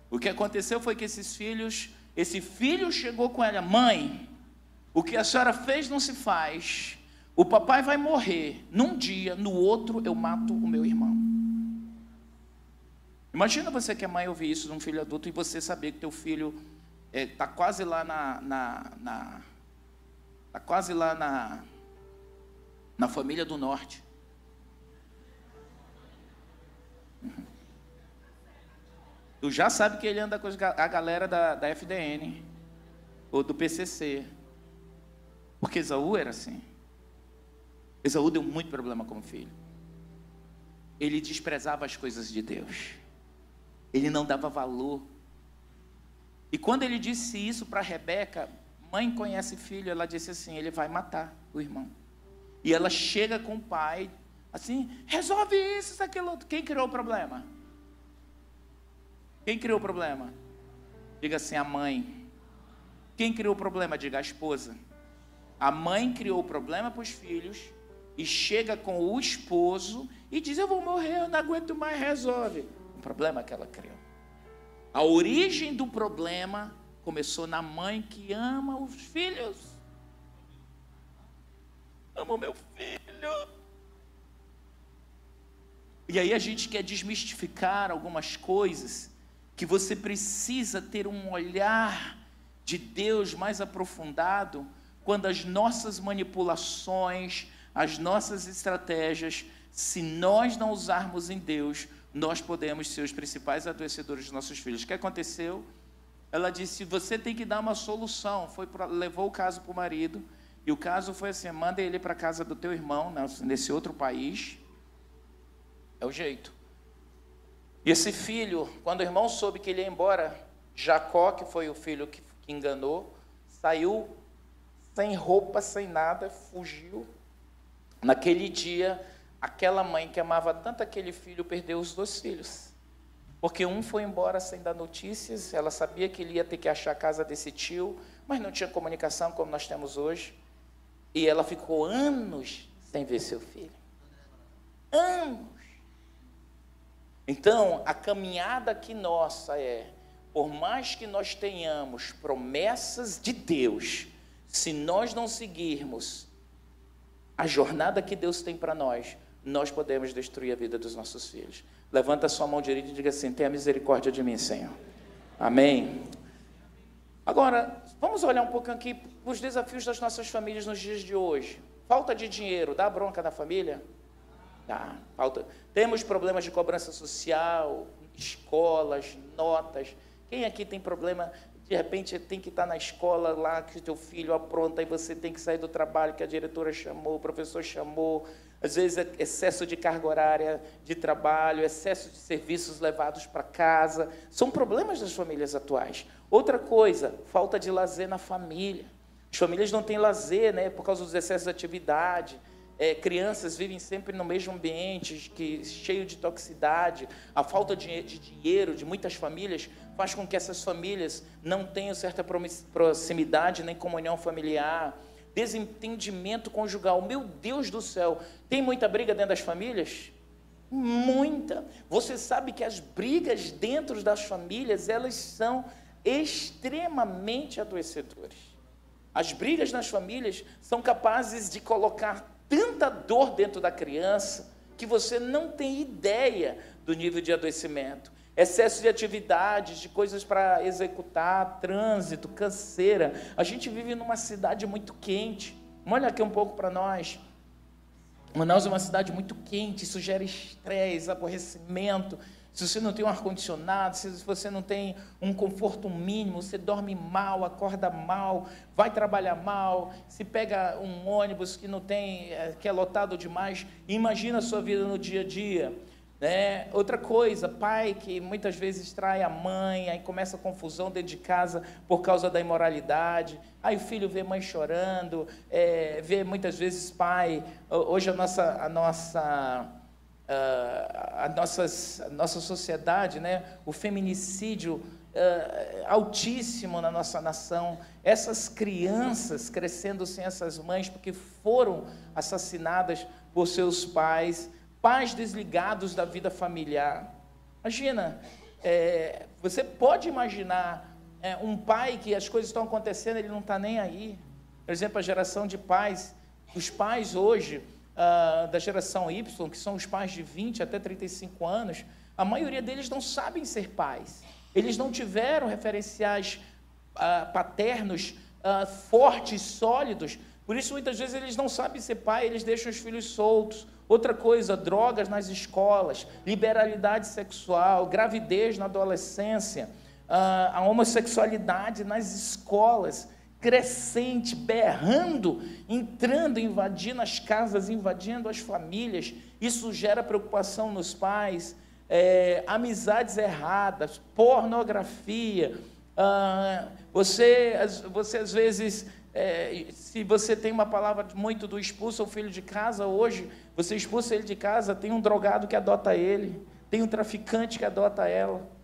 O que aconteceu foi que esse filho chegou com ela: mãe, o que a senhora fez não se faz, o papai vai morrer, num dia, no outro eu mato o meu irmão. Imagina você que é mãe ouvir isso de um filho adulto e você saber que teu filho está quase lá na família do norte. Tu já sabe que ele anda com a galera da FDN ou do PCC, porque Esaú era assim. Esaú deu muito problema como filho. Ele desprezava as coisas de Deus, ele não dava valor. E quando ele disse isso para Rebeca, mãe conhece filho, ela disse assim: ele vai matar o irmão. E ela chega com o pai assim: resolve isso, aquilo outro. Quem criou o problema? Quem criou o problema? Diga assim: a mãe. Quem criou o problema? Diga: a esposa. A mãe criou o problema para os filhos e chega com o esposo e diz: eu vou morrer, eu não aguento mais, resolve. O problema que ela criou. A origem do problema começou na mãe que ama os filhos. Amo meu filho. E aí a gente quer desmistificar algumas coisas, que você precisa ter um olhar de Deus mais aprofundado, quando as nossas manipulações, as nossas estratégias, se nós não usarmos em Deus, nós podemos ser os principais adoecedores dos nossos filhos. O que aconteceu? Ela disse: você tem que dar uma solução. Levou o caso para o marido, e o caso foi assim: manda ele para a casa do teu irmão, nesse outro país. É o jeito. E esse filho, quando o irmão soube que ele ia embora, Jacó, que foi o filho que enganou, saiu sem roupa, sem nada, fugiu. Naquele dia, aquela mãe que amava tanto aquele filho perdeu os 2 filhos. Porque um foi embora sem dar notícias, ela sabia que ele ia ter que achar a casa desse tio, mas não tinha comunicação como nós temos hoje. E ela ficou anos sem ver seu filho. Anos. Então, a caminhada aqui nossa por mais que nós tenhamos promessas de Deus, se nós não seguirmos a jornada que Deus tem para nós, nós podemos destruir a vida dos nossos filhos. Levanta a sua mão direita e diga assim: tenha misericórdia de mim, Senhor. Amém. Agora, vamos olhar um pouquinho aqui os desafios das nossas famílias nos dias de hoje. Falta de dinheiro, dá bronca na família? Dá. Temos problemas de cobrança social, escolas, notas. Quem aqui tem problema de repente tem que estar na escola lá, que o teu filho apronta, e você tem que sair do trabalho que a diretora chamou, o professor chamou, às vezes é excesso de carga horária de trabalho, excesso de serviços levados para casa, são problemas das famílias atuais. Outra coisa, falta de lazer na família. As famílias não têm lazer, né, por causa dos excessos de atividade. Crianças vivem sempre no mesmo ambiente, cheio de toxicidade. A falta de dinheiro de muitas famílias faz com que essas famílias não tenham certa proximidade nem comunhão familiar. Desentendimento conjugal. Meu Deus do céu, tem muita briga dentro das famílias? Muita. Você sabe que as brigas dentro das famílias, elas são extremamente adoecedoras. As brigas nas famílias são capazes de colocar tanta dor dentro da criança que você não tem ideia do nível de adoecimento. Excesso de atividades, de coisas para executar, trânsito, canseira. A gente vive numa cidade muito quente. Olha aqui um pouco para nós. Manaus é uma cidade muito quente, isso gera estresse, aborrecimento. Se você não tem um ar-condicionado, se você não tem um conforto mínimo, você dorme mal, acorda mal, vai trabalhar mal, se pega um ônibus que não tem, que é lotado demais, imagina a sua vida no dia a dia. Né? Outra coisa, pai que muitas vezes trai a mãe, aí começa a confusão dentro de casa por causa da imoralidade, aí o filho vê mãe chorando, vê muitas vezes pai, hoje a nossa sociedade, né? O feminicídio altíssimo na nossa nação, essas crianças crescendo sem essas mães porque foram assassinadas por seus pais, pais desligados da vida familiar. Imagina, você pode imaginar um pai que as coisas estão acontecendo, ele não está nem aí. Por exemplo, a geração de pais, os pais hoje, da geração Y, que são os pais de 20 até 35 anos, a maioria deles não sabem ser pais. Eles não tiveram referenciais paternos fortes, sólidos. Por isso, muitas vezes, eles não sabem ser pai, eles deixam os filhos soltos. Outra coisa, drogas nas escolas, liberalidade sexual, gravidez na adolescência, a homossexualidade nas escolas, crescente, berrando, entrando, invadindo as casas, invadindo as famílias. Isso gera preocupação nos pais, amizades erradas, pornografia. Você às vezes, se você tem uma palavra muito do expulsa o filho de casa, hoje você expulsa ele de casa, tem um drogado que adota ele, tem um traficante que adota ela.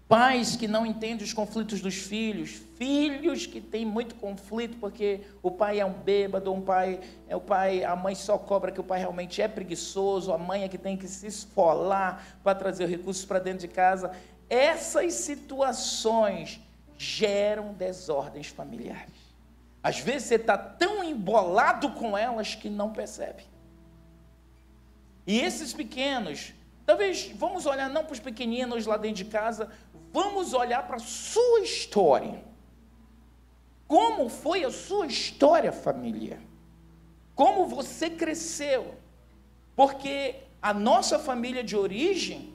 Pais que não entendem os conflitos dos filhos, filhos que têm muito conflito porque o pai é um bêbado, a mãe só cobra que o pai realmente é preguiçoso, a mãe é que tem que se esfolar para trazer recursos para dentro de casa. Essas situações geram desordens familiares. Às vezes você está tão embolado com elas que não percebe. E esses pequenos, talvez, vamos olhar não para os pequeninos lá dentro de casa, vamos olhar para a sua história. Como foi a sua história, família? Como você cresceu? Porque a nossa família de origem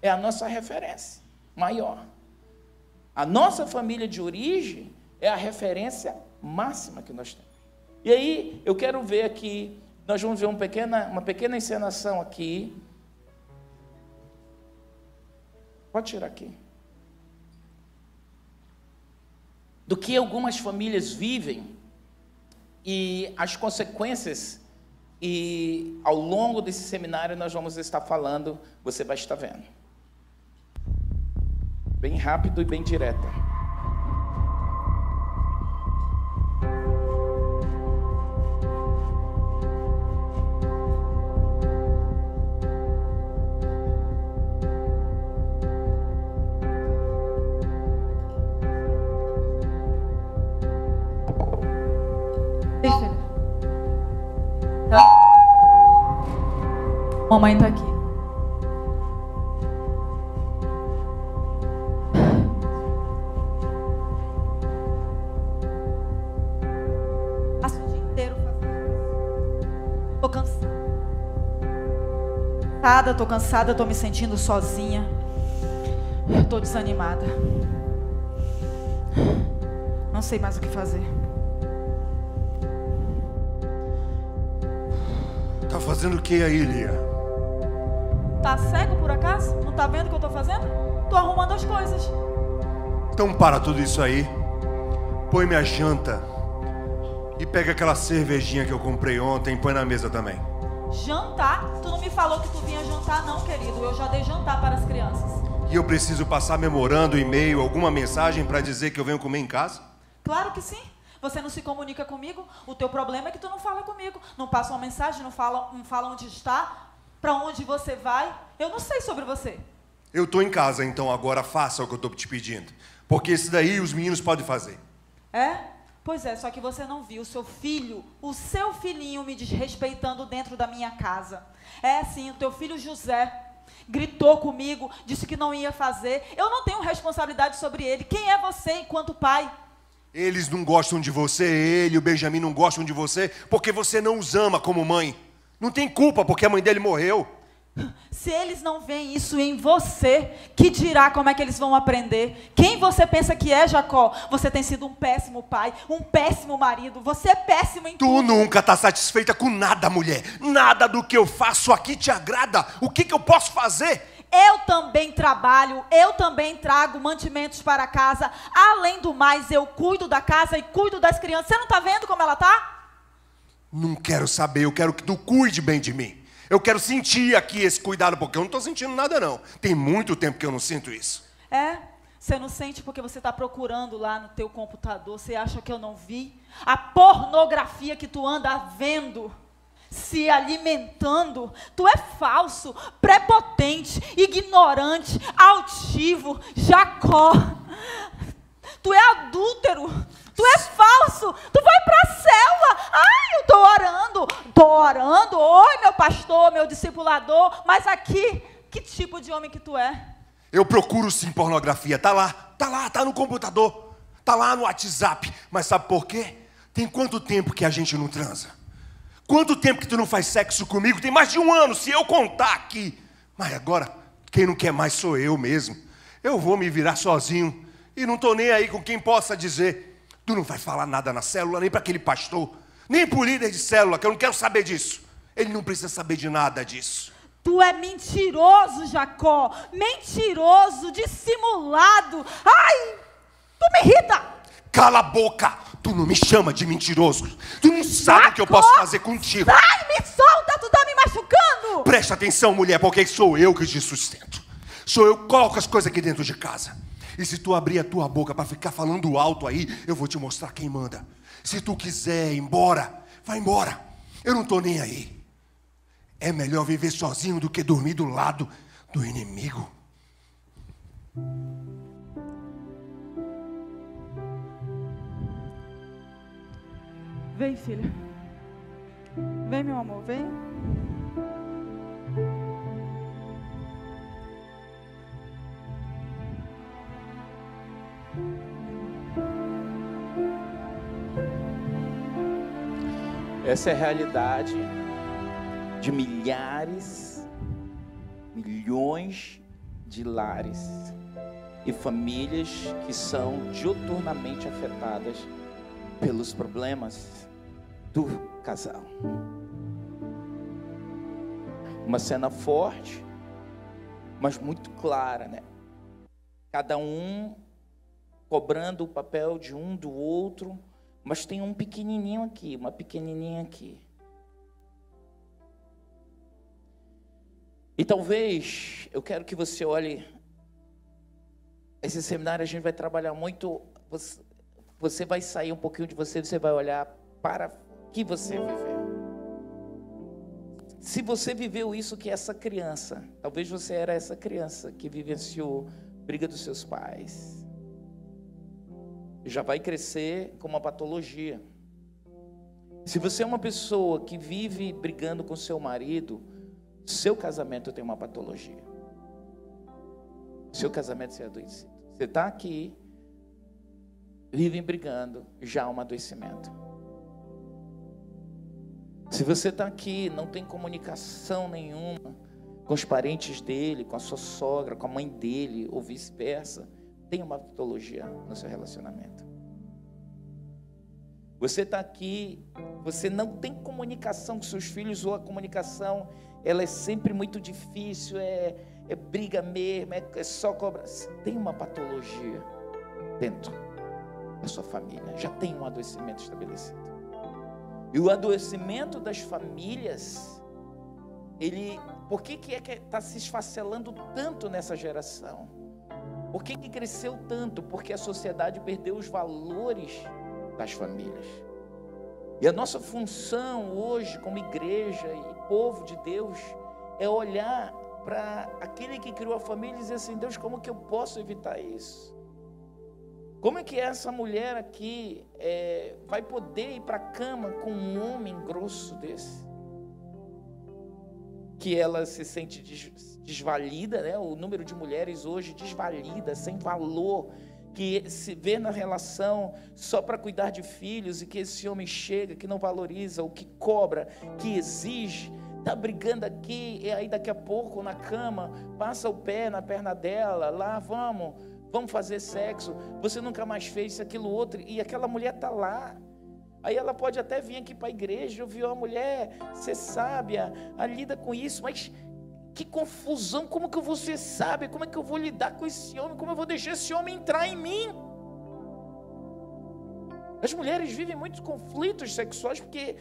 é a nossa referência maior. A nossa família de origem é a referência máxima que nós temos. E aí, eu quero ver aqui, nós vamos ver uma pequena encenação aqui. Pode tirar aqui. Do que algumas famílias vivem e as consequências, e ao longo desse seminário nós vamos estar falando, você vai estar vendo. Bem rápido e bem direta. Mamãe está aqui. Passo o dia inteiro fazendo. Estou cansada. Estou cansada, estou me sentindo sozinha. Estou desanimada. Não sei mais o que fazer. Tá fazendo o que aí, Lia? Tá cego por acaso? Não tá vendo o que eu tô fazendo? Tô arrumando as coisas. Então para tudo isso aí. Põe minha janta. E pega aquela cervejinha que eu comprei ontem e põe na mesa também. Jantar? Tu não me falou que tu vinha jantar não, querido. Eu já dei jantar para as crianças. E eu preciso passar memorando, e-mail, alguma mensagem para dizer que eu venho comer em casa? Claro que sim. Você não se comunica comigo? O teu problema é que tu não fala comigo. Não passa uma mensagem, não fala onde está, para onde você vai. Eu não sei sobre você. Eu tô em casa, então agora faça o que eu tô te pedindo. Porque esse daí os meninos podem fazer. É? Pois é, só que você não viu o seu filhinho me desrespeitando dentro da minha casa. É sim, o teu filho José gritou comigo, disse que não ia fazer. Eu não tenho responsabilidade sobre ele. Quem é você enquanto pai? Eles não gostam de você, ele e o Benjamin não gostam de você, porque você não os ama como mãe. Não tem culpa porque a mãe dele morreu. Se eles não veem isso em você, que dirá como é que eles vão aprender? Quem você pensa que é, Jacó? Você tem sido um péssimo pai, um péssimo marido. Você é péssimo em tudo. Tu nunca tá satisfeita com nada, mulher. Nada do que eu faço aqui te agrada. O que eu posso fazer? Eu também trabalho, eu também trago mantimentos para casa. Além do mais, eu cuido da casa e cuido das crianças. Você não está vendo como ela está? Não quero saber, eu quero que tu cuide bem de mim. Eu quero sentir aqui esse cuidado, porque eu não estou sentindo nada não. Tem muito tempo que eu não sinto isso. É? Você não sente porque você está procurando lá no teu computador. Você acha que eu não vi? A pornografia que tu anda vendo, se alimentando. Tu é falso, prepotente, ignorante, altivo, Jacó. Tu é adúltero. Tu é falso. Tu vai para a selva. Ai, eu estou orando. Estou orando. Oi, meu pastor, meu discipulador. Mas aqui, que tipo de homem que tu é? Eu procuro sim pornografia. Tá lá, tá no computador. Tá lá no WhatsApp. Mas sabe por quê? Tem quanto tempo que a gente não transa? Quanto tempo que tu não faz sexo comigo? Tem mais de 1 ano, se eu contar aqui. Mas agora, quem não quer mais sou eu mesmo. Eu vou me virar sozinho. E não estou nem aí com quem possa dizer. Tu não vai falar nada na célula, nem para aquele pastor, nem para o líder de célula, que eu não quero saber disso. Ele não precisa saber de nada disso. Tu é mentiroso, Jacó. Mentiroso, dissimulado. Ai, tu me irrita. Cala a boca. Tu não me chama de mentiroso. Tu não sabe o que eu posso fazer contigo. Ai, me solta, tu tá me machucando. Presta atenção, mulher, porque sou eu que te sustento. Sou eu que coloco as coisas aqui dentro de casa. E se tu abrir a tua boca para ficar falando alto aí, eu vou te mostrar quem manda. Se tu quiser ir embora, vai embora. Eu não tô nem aí. É melhor viver sozinho do que dormir do lado do inimigo. Vem, filha. Vem, meu amor, vem. Essa é a realidade de milhares, milhões de lares e famílias que são diuturnamente afetadas pelos problemas do casal. Uma cena forte, mas muito clara, né? Cada um cobrando o papel de um do outro, mas tem um pequenininho aqui, uma pequenininha aqui. E talvez, eu quero que você olhe, esse seminário a gente vai trabalhar muito, você vai sair um pouquinho de você vai olhar para o que você viveu. Se você viveu isso que essa criança, talvez você era essa criança que vivenciou briga dos seus pais, já vai crescer com uma patologia. Se você é uma pessoa que vive brigando com seu marido, seu casamento tem uma patologia. Seu casamento é adoecido. Você está aqui, vivem brigando, já há um adoecimento. Se você está aqui, não tem comunicação nenhuma com os parentes dele, com a sua sogra, com a mãe dele, ou vice-versa, tem uma patologia no seu relacionamento. Você está aqui, você não tem comunicação com seus filhos, ou a comunicação, ela é sempre muito difícil, é briga mesmo, é só cobrança. Tem uma patologia dentro da sua família, já tem um adoecimento estabelecido. E o adoecimento das famílias, por que está se esfacelando tanto nessa geração? Por que cresceu tanto? Porque a sociedade perdeu os valores das famílias. E a nossa função hoje, como igreja e povo de Deus, é olhar para aquele que criou a família e dizer assim: Deus, como que eu posso evitar isso? Como é que essa mulher aqui vai poder ir para a cama com um homem grosso desse? Que ela se sente desvalida, né? O número de mulheres hoje desvalidas, sem valor, que se vê na relação só para cuidar de filhos, e que esse homem chega, que não valoriza, o que cobra, que exige, está brigando aqui, e aí daqui a pouco na cama, passa o pé na perna dela, lá vamos fazer sexo, você nunca mais fez isso, aquilo, outro, e aquela mulher está lá. Aí ela pode até vir aqui para a igreja, ouvir a mulher, ser sábia, lida com isso, mas que confusão, como que eu vou ser sábia? Como é que eu vou lidar com esse homem? Como eu vou deixar esse homem entrar em mim? As mulheres vivem muitos conflitos sexuais, porque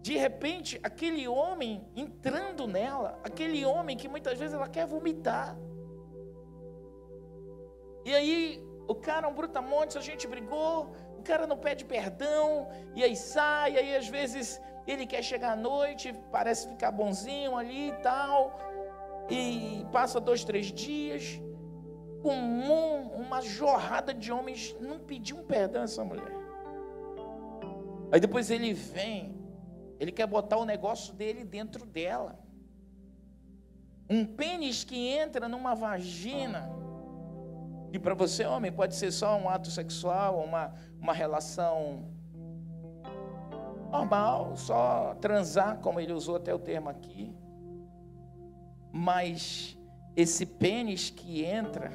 de repente aquele homem entrando nela, aquele homem que muitas vezes ela quer vomitar. E aí o cara é um brutamontes, a gente brigou, o cara não pede perdão, e aí sai, aí às vezes ele quer chegar à noite, parece ficar bonzinho ali e tal, e passa 2, 3 dias, com uma jorrada de homens, não pediu um perdão a essa mulher. Aí depois ele vem, ele quer botar o negócio dele dentro dela. Um pênis que entra numa vagina, e para você, homem, pode ser só um ato sexual, uma relação normal, só transar, como ele usou até o termo aqui. Mas esse pênis que entra,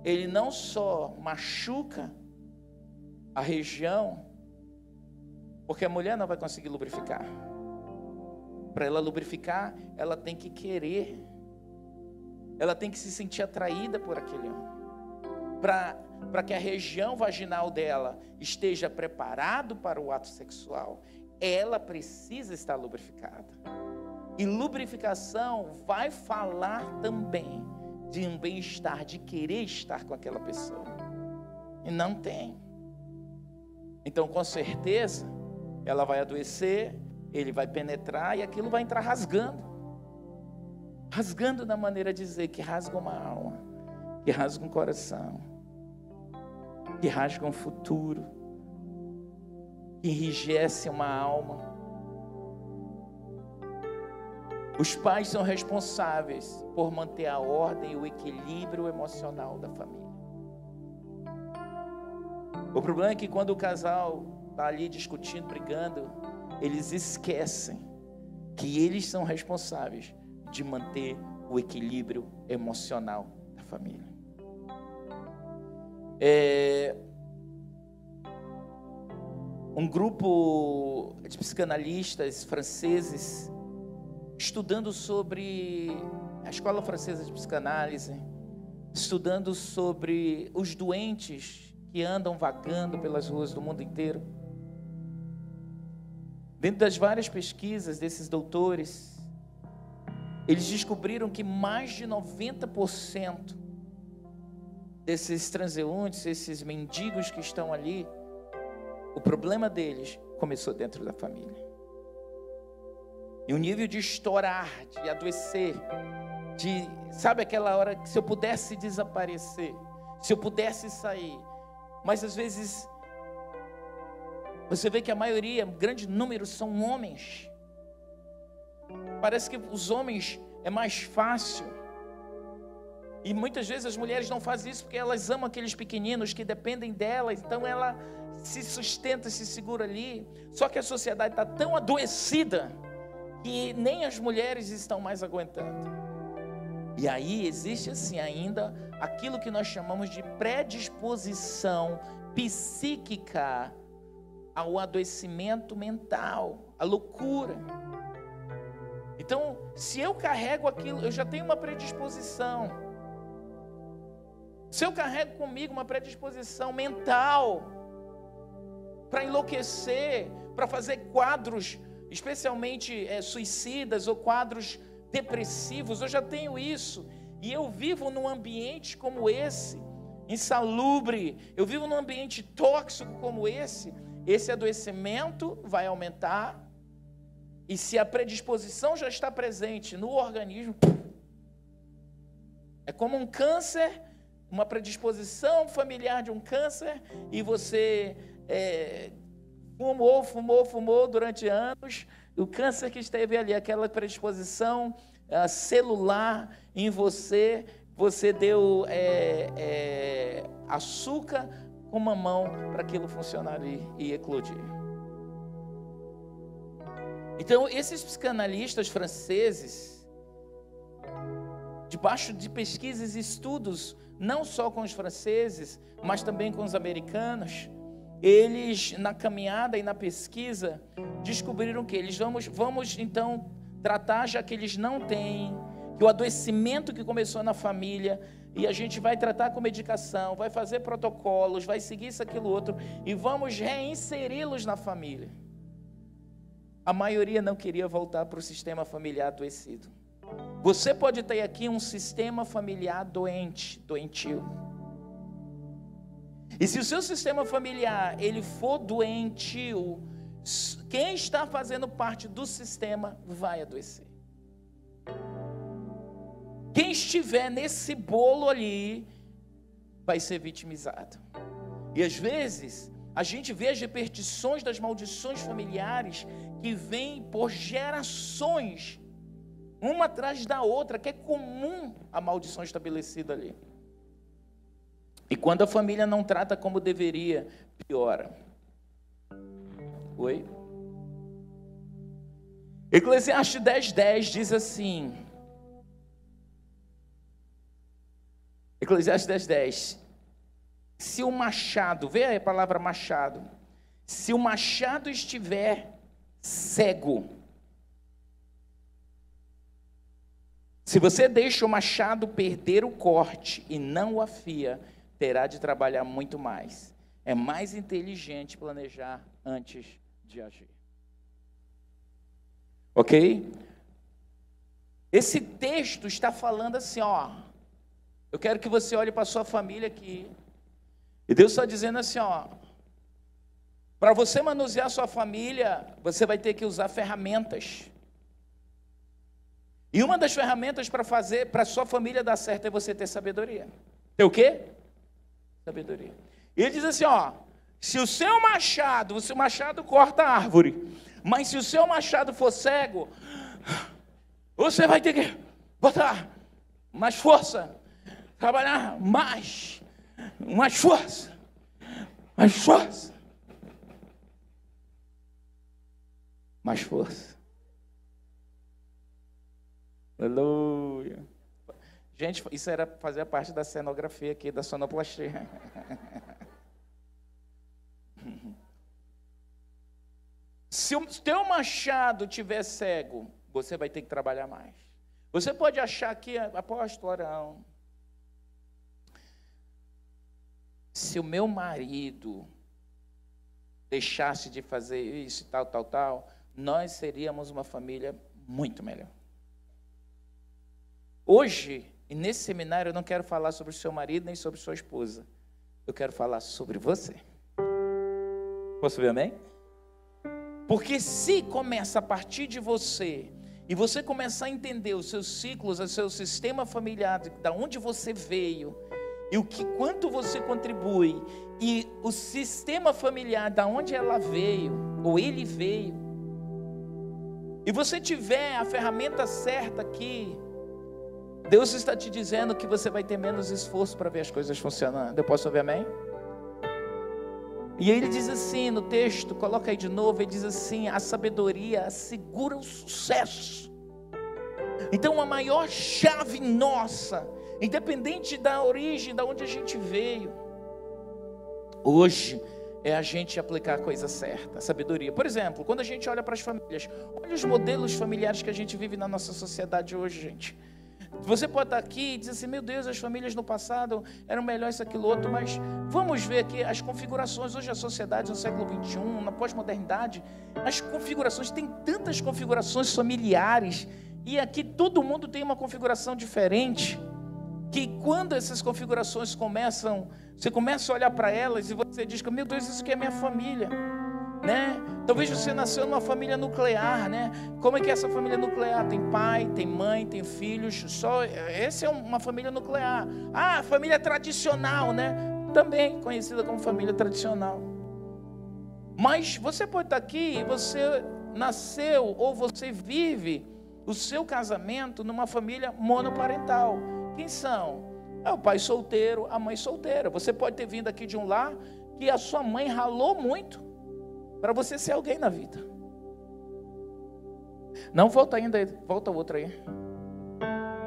ele não só machuca a região, porque a mulher não vai conseguir lubrificar. Para ela lubrificar, ela tem que querer, ela tem que se sentir atraída por aquele homem. Para que a região vaginal dela esteja preparado para o ato sexual, ela precisa estar lubrificada. E lubrificação vai falar também de um bem-estar, de querer estar com aquela pessoa. E não tem. Então, com certeza, ela vai adoecer, ele vai penetrar e aquilo vai entrar rasgando. Rasgando na maneira de dizer que rasga uma alma, que rasga um coração, que rasga um futuro, que enrijece uma alma. Os pais são responsáveis por manter a ordem e o equilíbrio emocional da família. O problema é que quando o casal está ali discutindo, brigando, eles esquecem que eles são responsáveis de manter o equilíbrio emocional da família. Um grupo de psicanalistas franceses, estudando sobre a escola francesa de psicanálise, estudando sobre os doentes que andam vagando pelas ruas do mundo inteiro. Dentro das várias pesquisas desses doutores, eles descobriram que mais de 90% desses transeuntes, esses mendigos que estão ali, o problema deles começou dentro da família. E o nível de estourar, de adoecer, sabe aquela hora que se eu pudesse desaparecer, se eu pudesse sair, mas às vezes você vê que a maioria, um grande número, são homens. Parece que os homens é mais fácil. E muitas vezes as mulheres não fazem isso porque elas amam aqueles pequeninos que dependem dela, então ela se sustenta, se segura ali. Só que a sociedade está tão adoecida que nem as mulheres estão mais aguentando. E aí existe assim ainda aquilo que nós chamamos de predisposição psíquica ao adoecimento mental, à loucura. Então, se eu carrego aquilo, eu já tenho uma predisposição. Se eu carrego comigo uma predisposição mental para enlouquecer, para fazer quadros, especialmente suicidas ou quadros depressivos, eu já tenho isso. E eu vivo num ambiente como esse, insalubre, eu vivo num ambiente tóxico como esse adoecimento vai aumentar. E se a predisposição já está presente no organismo, é como um câncer, uma predisposição familiar de um câncer, e você fumou durante anos, o câncer que esteve ali, aquela predisposição celular em você, você deu açúcar com mamão para aquilo funcionar ali e eclodir. Então, esses psicanalistas franceses, debaixo de pesquisas e estudos, não só com os franceses, mas também com os americanos, eles, na caminhada e na pesquisa, descobriram que eles vamos então tratar, já que eles não têm, que o adoecimento que começou na família, e a gente vai tratar com medicação, vai fazer protocolos, vai seguir isso, aquilo, outro, e vamos reinseri-los na família. A maioria não queria voltar para o sistema familiar adoecido. Você pode ter aqui um sistema familiar doentio. E se o seu sistema familiar ele for doentio, quem está fazendo parte do sistema vai adoecer. Quem estiver nesse bolo ali vai ser vitimizado. E às vezes a gente vê as repercussões das maldições familiares que vêm por gerações, uma atrás da outra, que é comum a maldição estabelecida ali. E quando a família não trata como deveria, piora. Oi? Eclesiastes 10:10 diz assim. Eclesiastes 10:10. Se o machado, vê aí a palavra machado. Se o machado estiver cego, se você deixa o machado perder o corte e não o afia, terá de trabalhar muito mais. É mais inteligente planejar antes de agir. Ok? Esse texto está falando assim, ó. Eu quero que você olhe para a sua família aqui. E Deus está dizendo assim, ó. Para você manusear a sua família, você vai ter que usar ferramentas. E uma das ferramentas para fazer, para a sua família dar certo, é você ter sabedoria. Ter o quê? Sabedoria. E ele diz assim, ó. Se o seu machado corta a árvore, mas se o seu machado for cego, você vai ter que botar mais força, trabalhar mais força, mais força, mais força. Aleluia. Gente, isso era fazer parte da cenografia aqui, da sonoplastia. Se o teu machado estiver cego, você vai ter que trabalhar mais. Você pode achar que, apóstolo Arão, se o meu marido deixasse de fazer isso, tal, nós seríamos uma família muito melhor. Hoje, e nesse seminário, eu não quero falar sobre o seu marido nem sobre sua esposa. Eu quero falar sobre você. Posso ver amém? Porque se começa a partir de você, e você começar a entender os seus ciclos, o seu sistema familiar, da onde você veio, e quanto você contribui, e o sistema familiar, da onde ela veio, ou ele veio, e você tiver a ferramenta certa aqui, Deus está te dizendo que você vai ter menos esforço para ver as coisas funcionando. Eu posso ouvir amém? E aí ele diz assim no texto, coloca aí de novo, ele diz assim, a sabedoria assegura o sucesso. Então a maior chave nossa, independente da origem, da onde a gente veio, hoje é a gente aplicar a coisa certa, a sabedoria. Por exemplo, quando a gente olha para as famílias, olha os modelos familiares que a gente vive na nossa sociedade hoje, gente. Você pode estar aqui e dizer assim, meu Deus, as famílias no passado eram melhores isso, aquilo, outro, mas vamos ver aqui as configurações. Hoje a sociedade no século XXI, na pós-modernidade, as configurações, tem tantas configurações familiares, e aqui todo mundo tem uma configuração diferente, que quando essas configurações começam, você começa a olhar para elas e você diz, meu Deus, isso aqui é minha família, né? Talvez você nasceu numa família nuclear, né? Como é que é essa família nuclear? Tem pai, tem mãe, tem filhos, essa é uma família nuclear. Ah, família tradicional, né? Também conhecida como família tradicional. Mas você pode estar aqui e você nasceu ou você vive o seu casamento numa família monoparental. Quem são? É o pai solteiro, a mãe solteira. Você pode ter vindo aqui de um lar que a sua mãe ralou muito para você ser alguém na vida. Não, volta ainda, volta outra aí.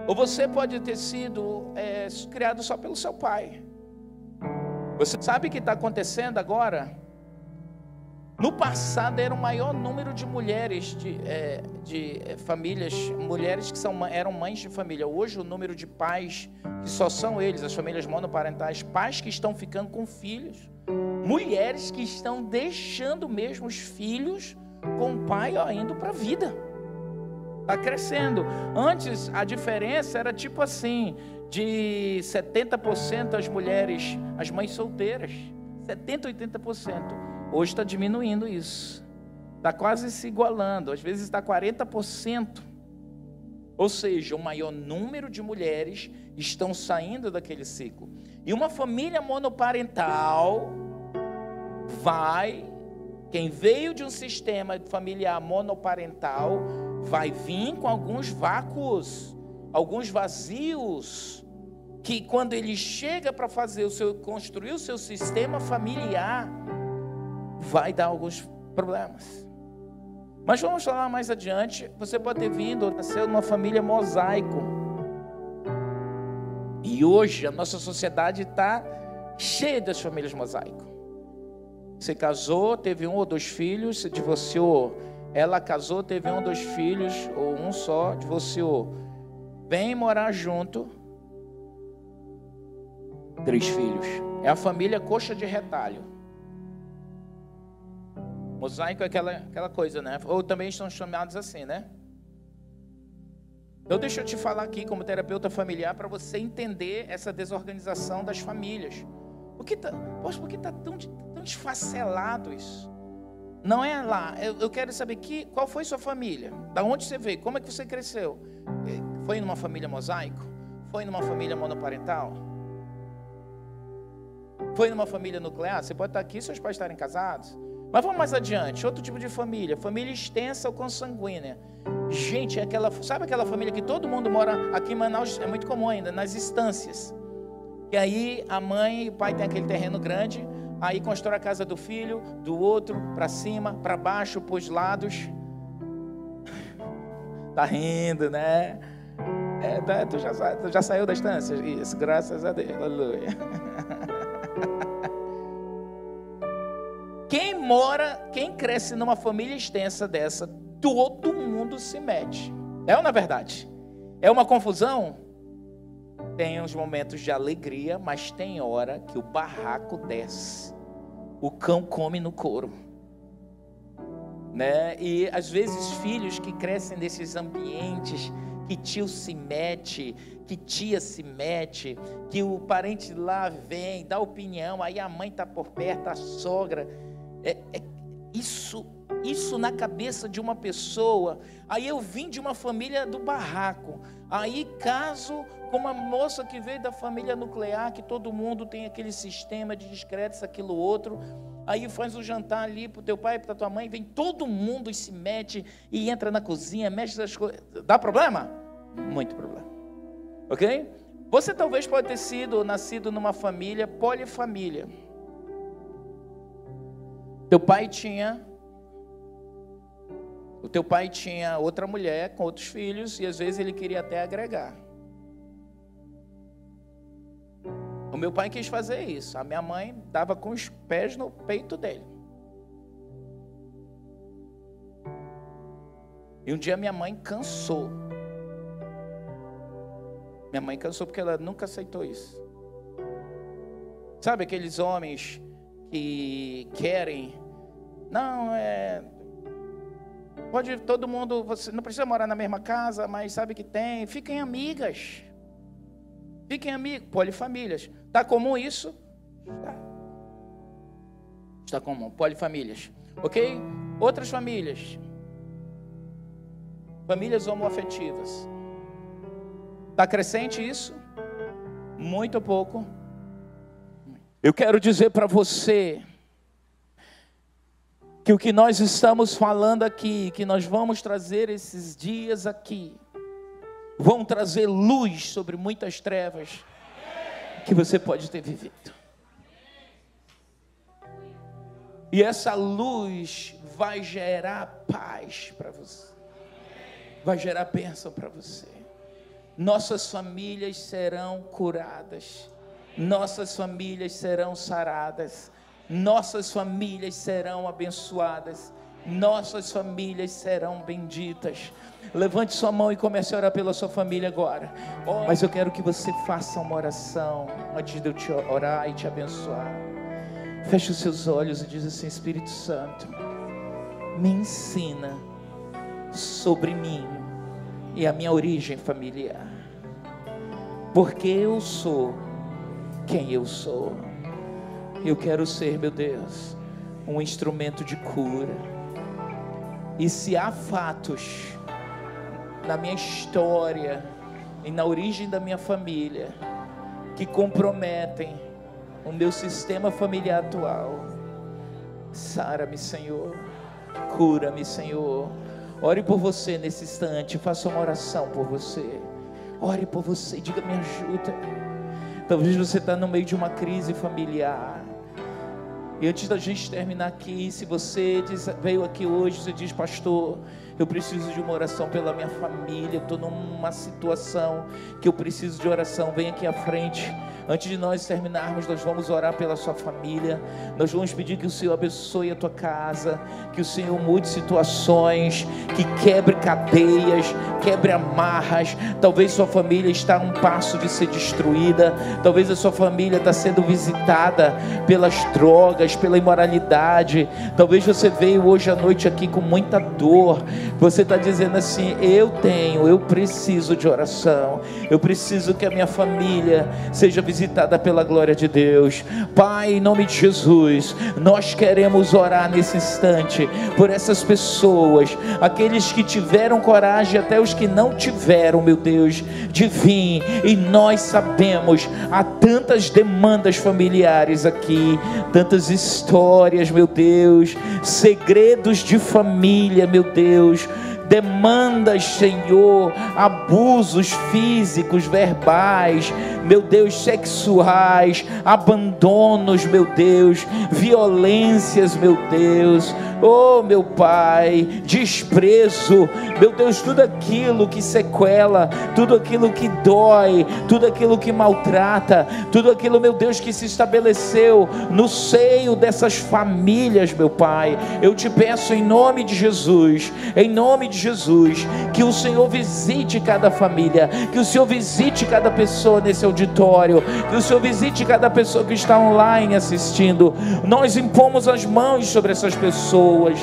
Ou você pode ter sido criado só pelo seu pai. Você sabe o que está acontecendo agora? No passado era o maior número de mulheres, de famílias, mulheres que eram mães de família. Hoje o número de pais, que só são eles, as famílias monoparentais, pais que estão ficando com filhos, mulheres que estão deixando mesmo os filhos com o pai indo para a vida. Está crescendo. Antes a diferença era tipo assim, de 70% as mulheres, as mães solteiras, 70%, 80%. Hoje está diminuindo isso. Está quase se igualando. Às vezes está 40%. Ou seja, o maior número de mulheres estão saindo daquele ciclo. E uma família monoparental quem veio de um sistema familiar monoparental, vai vir com alguns vácuos, alguns vazios, que quando ele chega para construir o seu sistema familiar, vai dar alguns problemas. Mas vamos falar mais adiante. Você pode ter vindo, nasceu numa família mosaico. E hoje a nossa sociedade está cheia das famílias mosaico. Você casou, teve 1 ou 2 filhos, se divorciou. Ela casou, teve 1 ou 2 filhos, ou um só, divorciou. Vem morar junto, 3 filhos. É a família coxa de retalho. Mosaico é aquela coisa, né? Ou também estão chamados assim, né? Então deixa eu te falar aqui como terapeuta familiar para você entender essa desorganização das famílias. Por que está tão desfacelado isso? Não é lá. Eu quero saber qual foi sua família? Da onde você veio? Como é que você cresceu? Foi numa família mosaico? Foi numa família monoparental? Foi numa família nuclear? Você pode estar aqui e seus pais estarem casados. Mas vamos mais adiante, outro tipo de família, família extensa ou consanguínea. Gente, sabe aquela família que todo mundo mora aqui em Manaus, é muito comum ainda, nas estâncias. E aí a mãe e o pai tem aquele terreno grande, aí constrói a casa do filho, do outro, para cima, para baixo, para os lados. Tá rindo, né? Tu já saiu da estância? Isso, graças a Deus, aleluia. Quem cresce numa família extensa dessa, todo mundo se mete. É ou não é verdade? É uma confusão? Tem uns momentos de alegria, mas tem hora que o barraco desce. O cão come no couro. Né? E às vezes filhos que crescem nesses ambientes, que tio se mete, que tia se mete, que o parente lá vem, dá opinião, aí a mãe está por perto, a sogra... Isso na cabeça de uma pessoa. Aí eu vim de uma família do barraco, aí caso com uma moça que veio da família nuclear, que todo mundo tem aquele sistema de discretos, aquilo outro. Aí faz o jantar ali pro teu pai, pra tua mãe, vem todo mundo e se mete e entra na cozinha, mexe nas coisas. Dá problema? Muito problema. Ok? Você talvez pode ter nascido numa família polifamília. Teu pai tinha O teu pai tinha outra mulher com outros filhos e às vezes ele queria até agregar. O meu pai quis fazer isso. A minha mãe dava com os pés no peito dele. E um dia minha mãe cansou. Minha mãe cansou porque ela nunca aceitou isso. Sabe aqueles homens que querem... Não, pode todo mundo... Você não precisa morar na mesma casa, mas sabe que tem. Fiquem amigas. Fiquem amigos. Polifamílias. Está comum isso? Está comum. Polifamílias. Ok? Outras famílias. Famílias homoafetivas. Está crescente isso? Muito pouco. Eu quero dizer para você que o que nós estamos falando aqui, que nós vamos trazer esses dias aqui, vão trazer luz sobre muitas trevas que você pode ter vivido. E essa luz vai gerar paz para você. Vai gerar bênção para você. Nossas famílias serão curadas. Nossas famílias serão saradas. Nossas famílias serão abençoadas. Nossas famílias serão benditas. Levante sua mão e comece a orar pela sua família agora. Mas eu quero que você faça uma oração antes de eu te orar e te abençoar. Feche os seus olhos e diz assim: Espírito Santo, me ensina sobre mim e a minha origem familiar. Porque eu sou quem eu sou. Eu quero ser, meu Deus, um instrumento de cura. E se há fatos na minha história e na origem da minha família que comprometem o meu sistema familiar atual, sara-me, Senhor. Cura-me, Senhor. Ore por você nesse instante. Faça uma oração por você. Ore por você. Diga: me ajuda. Talvez você está no meio de uma crise familiar. E antes da gente terminar aqui, se você veio aqui hoje, você diz: pastor, eu preciso de uma oração pela minha família, eu estou numa situação que eu preciso de oração, vem aqui à frente. Antes de nós terminarmos, nós vamos orar pela sua família. Nós vamos pedir que o Senhor abençoe a tua casa, que o Senhor mude situações, que quebre cadeias, quebre amarras. Talvez sua família está a um passo de ser destruída. Talvez a sua família está sendo visitada pelas drogas, pela imoralidade. Talvez você veio hoje à noite aqui com muita dor. Você está dizendo assim: eu preciso de oração. Eu preciso que a minha família seja visitada pela glória de Deus. Pai, em nome de Jesus, nós queremos orar nesse instante por essas pessoas, aqueles que tiveram coragem, até os que não tiveram, meu Deus, de vir. E nós sabemos, há tantas demandas familiares aqui, tantas histórias, meu Deus, segredos de família, meu Deus, demandas, Senhor, abusos físicos, verbais, meu Deus, sexuais, abandonos, meu Deus, violências, meu Deus, oh meu Pai, desprezo, meu Deus, tudo aquilo que sequela, tudo aquilo que dói, tudo aquilo que maltrata, tudo aquilo, meu Deus, que se estabeleceu no seio dessas famílias, meu Pai, eu te peço em nome de Jesus, que o Senhor visite cada família, que o Senhor visite cada pessoa nesse auditório, que o Senhor visite cada pessoa que está online assistindo. Nós impomos as mãos sobre essas pessoas.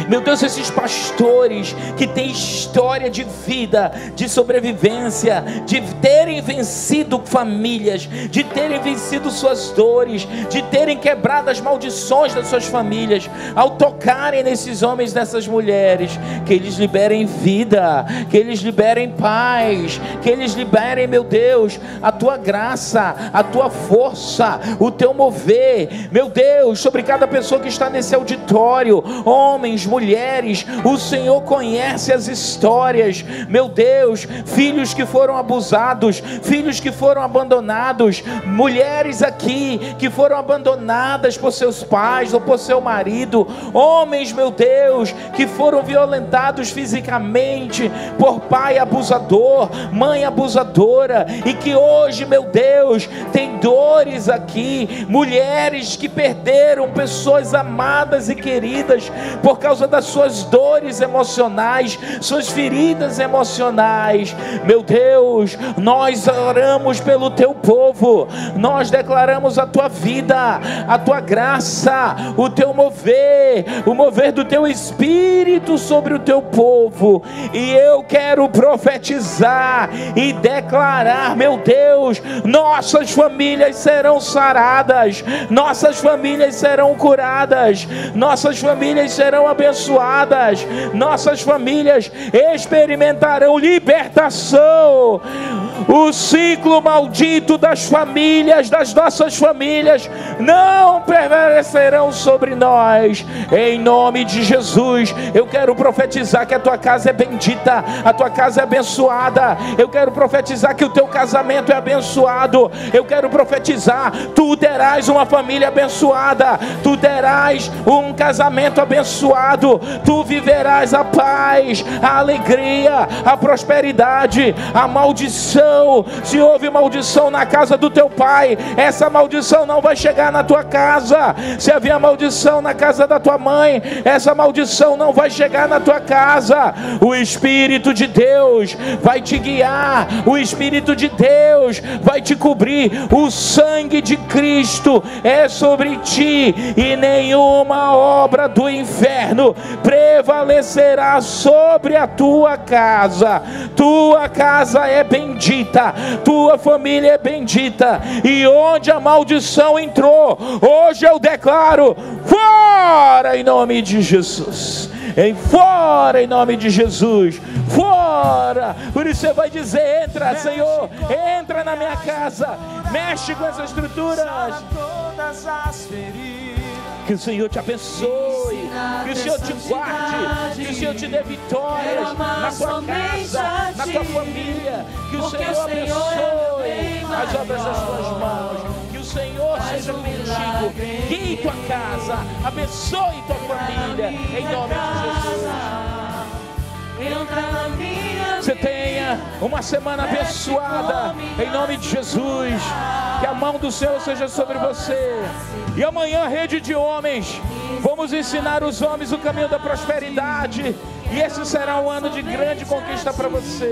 Meu Deus, esses pastores que têm história de vida, de sobrevivência, de terem vencido famílias, de terem vencido suas dores, de terem quebrado as maldições das suas famílias, ao tocarem nesses homens, nessas mulheres, que eles liberem vida, que eles liberem paz, que eles liberem, meu Deus, a tua graça, a tua força, o teu mover, meu Deus, sobre cada pessoa que está nesse auditório, homens, mulheres, mulheres, o Senhor conhece as histórias, meu Deus, filhos que foram abusados, filhos que foram abandonados, mulheres aqui que foram abandonadas por seus pais ou por seu marido, homens, meu Deus, que foram violentados fisicamente por pai abusador, mãe abusadora, e que hoje, meu Deus, tem dores aqui, mulheres que perderam pessoas amadas e queridas por causa das suas dores emocionais, suas feridas emocionais. Meu Deus, nós oramos pelo teu povo, nós declaramos a tua vida, a tua graça, o teu mover, o mover do teu Espírito sobre o teu povo. E eu quero profetizar e declarar, meu Deus, nossas famílias serão saradas, nossas famílias serão curadas, nossas famílias serão abençoadas, nossas famílias experimentarão libertação. O ciclo maldito das famílias, das nossas famílias, não prevalecerão sobre nós, em nome de Jesus. Eu quero profetizar que a tua casa é bendita, a tua casa é abençoada. Eu quero profetizar que o teu casamento é abençoado. Eu quero profetizar, tu terás uma família abençoada, tu terás um casamento abençoado, tu viverás a paz, a alegria, a prosperidade, a maldição. Se houve maldição na casa do teu pai, essa maldição não vai chegar na tua casa. Se havia maldição na casa da tua mãe, essa maldição não vai chegar na tua casa. O Espírito de Deus vai te guiar, o Espírito de Deus vai te cobrir. O sangue de Cristo é sobre ti, e nenhuma obra do inferno prevalecerá sobre a tua casa. Tua casa é bendita, tua família é bendita, e onde a maldição entrou, hoje eu declaro fora em nome de Jesus. Fora em nome de Jesus, fora. Por isso você vai dizer: entra, Senhor, entra na minha casa, mexe com essas estruturas. Que o Senhor te abençoe, que o Senhor te guarde, que o Senhor te dê vitórias na tua casa, na tua família. Que o Senhor abençoe as obras das tuas mãos. Que o Senhor seja contigo, guie tua casa, abençoe tua família, em nome de Jesus. Você tenha uma semana abençoada, em nome de Jesus. Que a mão do Senhor seja sobre você. E amanhã, Rede de Homens, vamos ensinar os homens o caminho da prosperidade. E esse será um ano de grande conquista para você.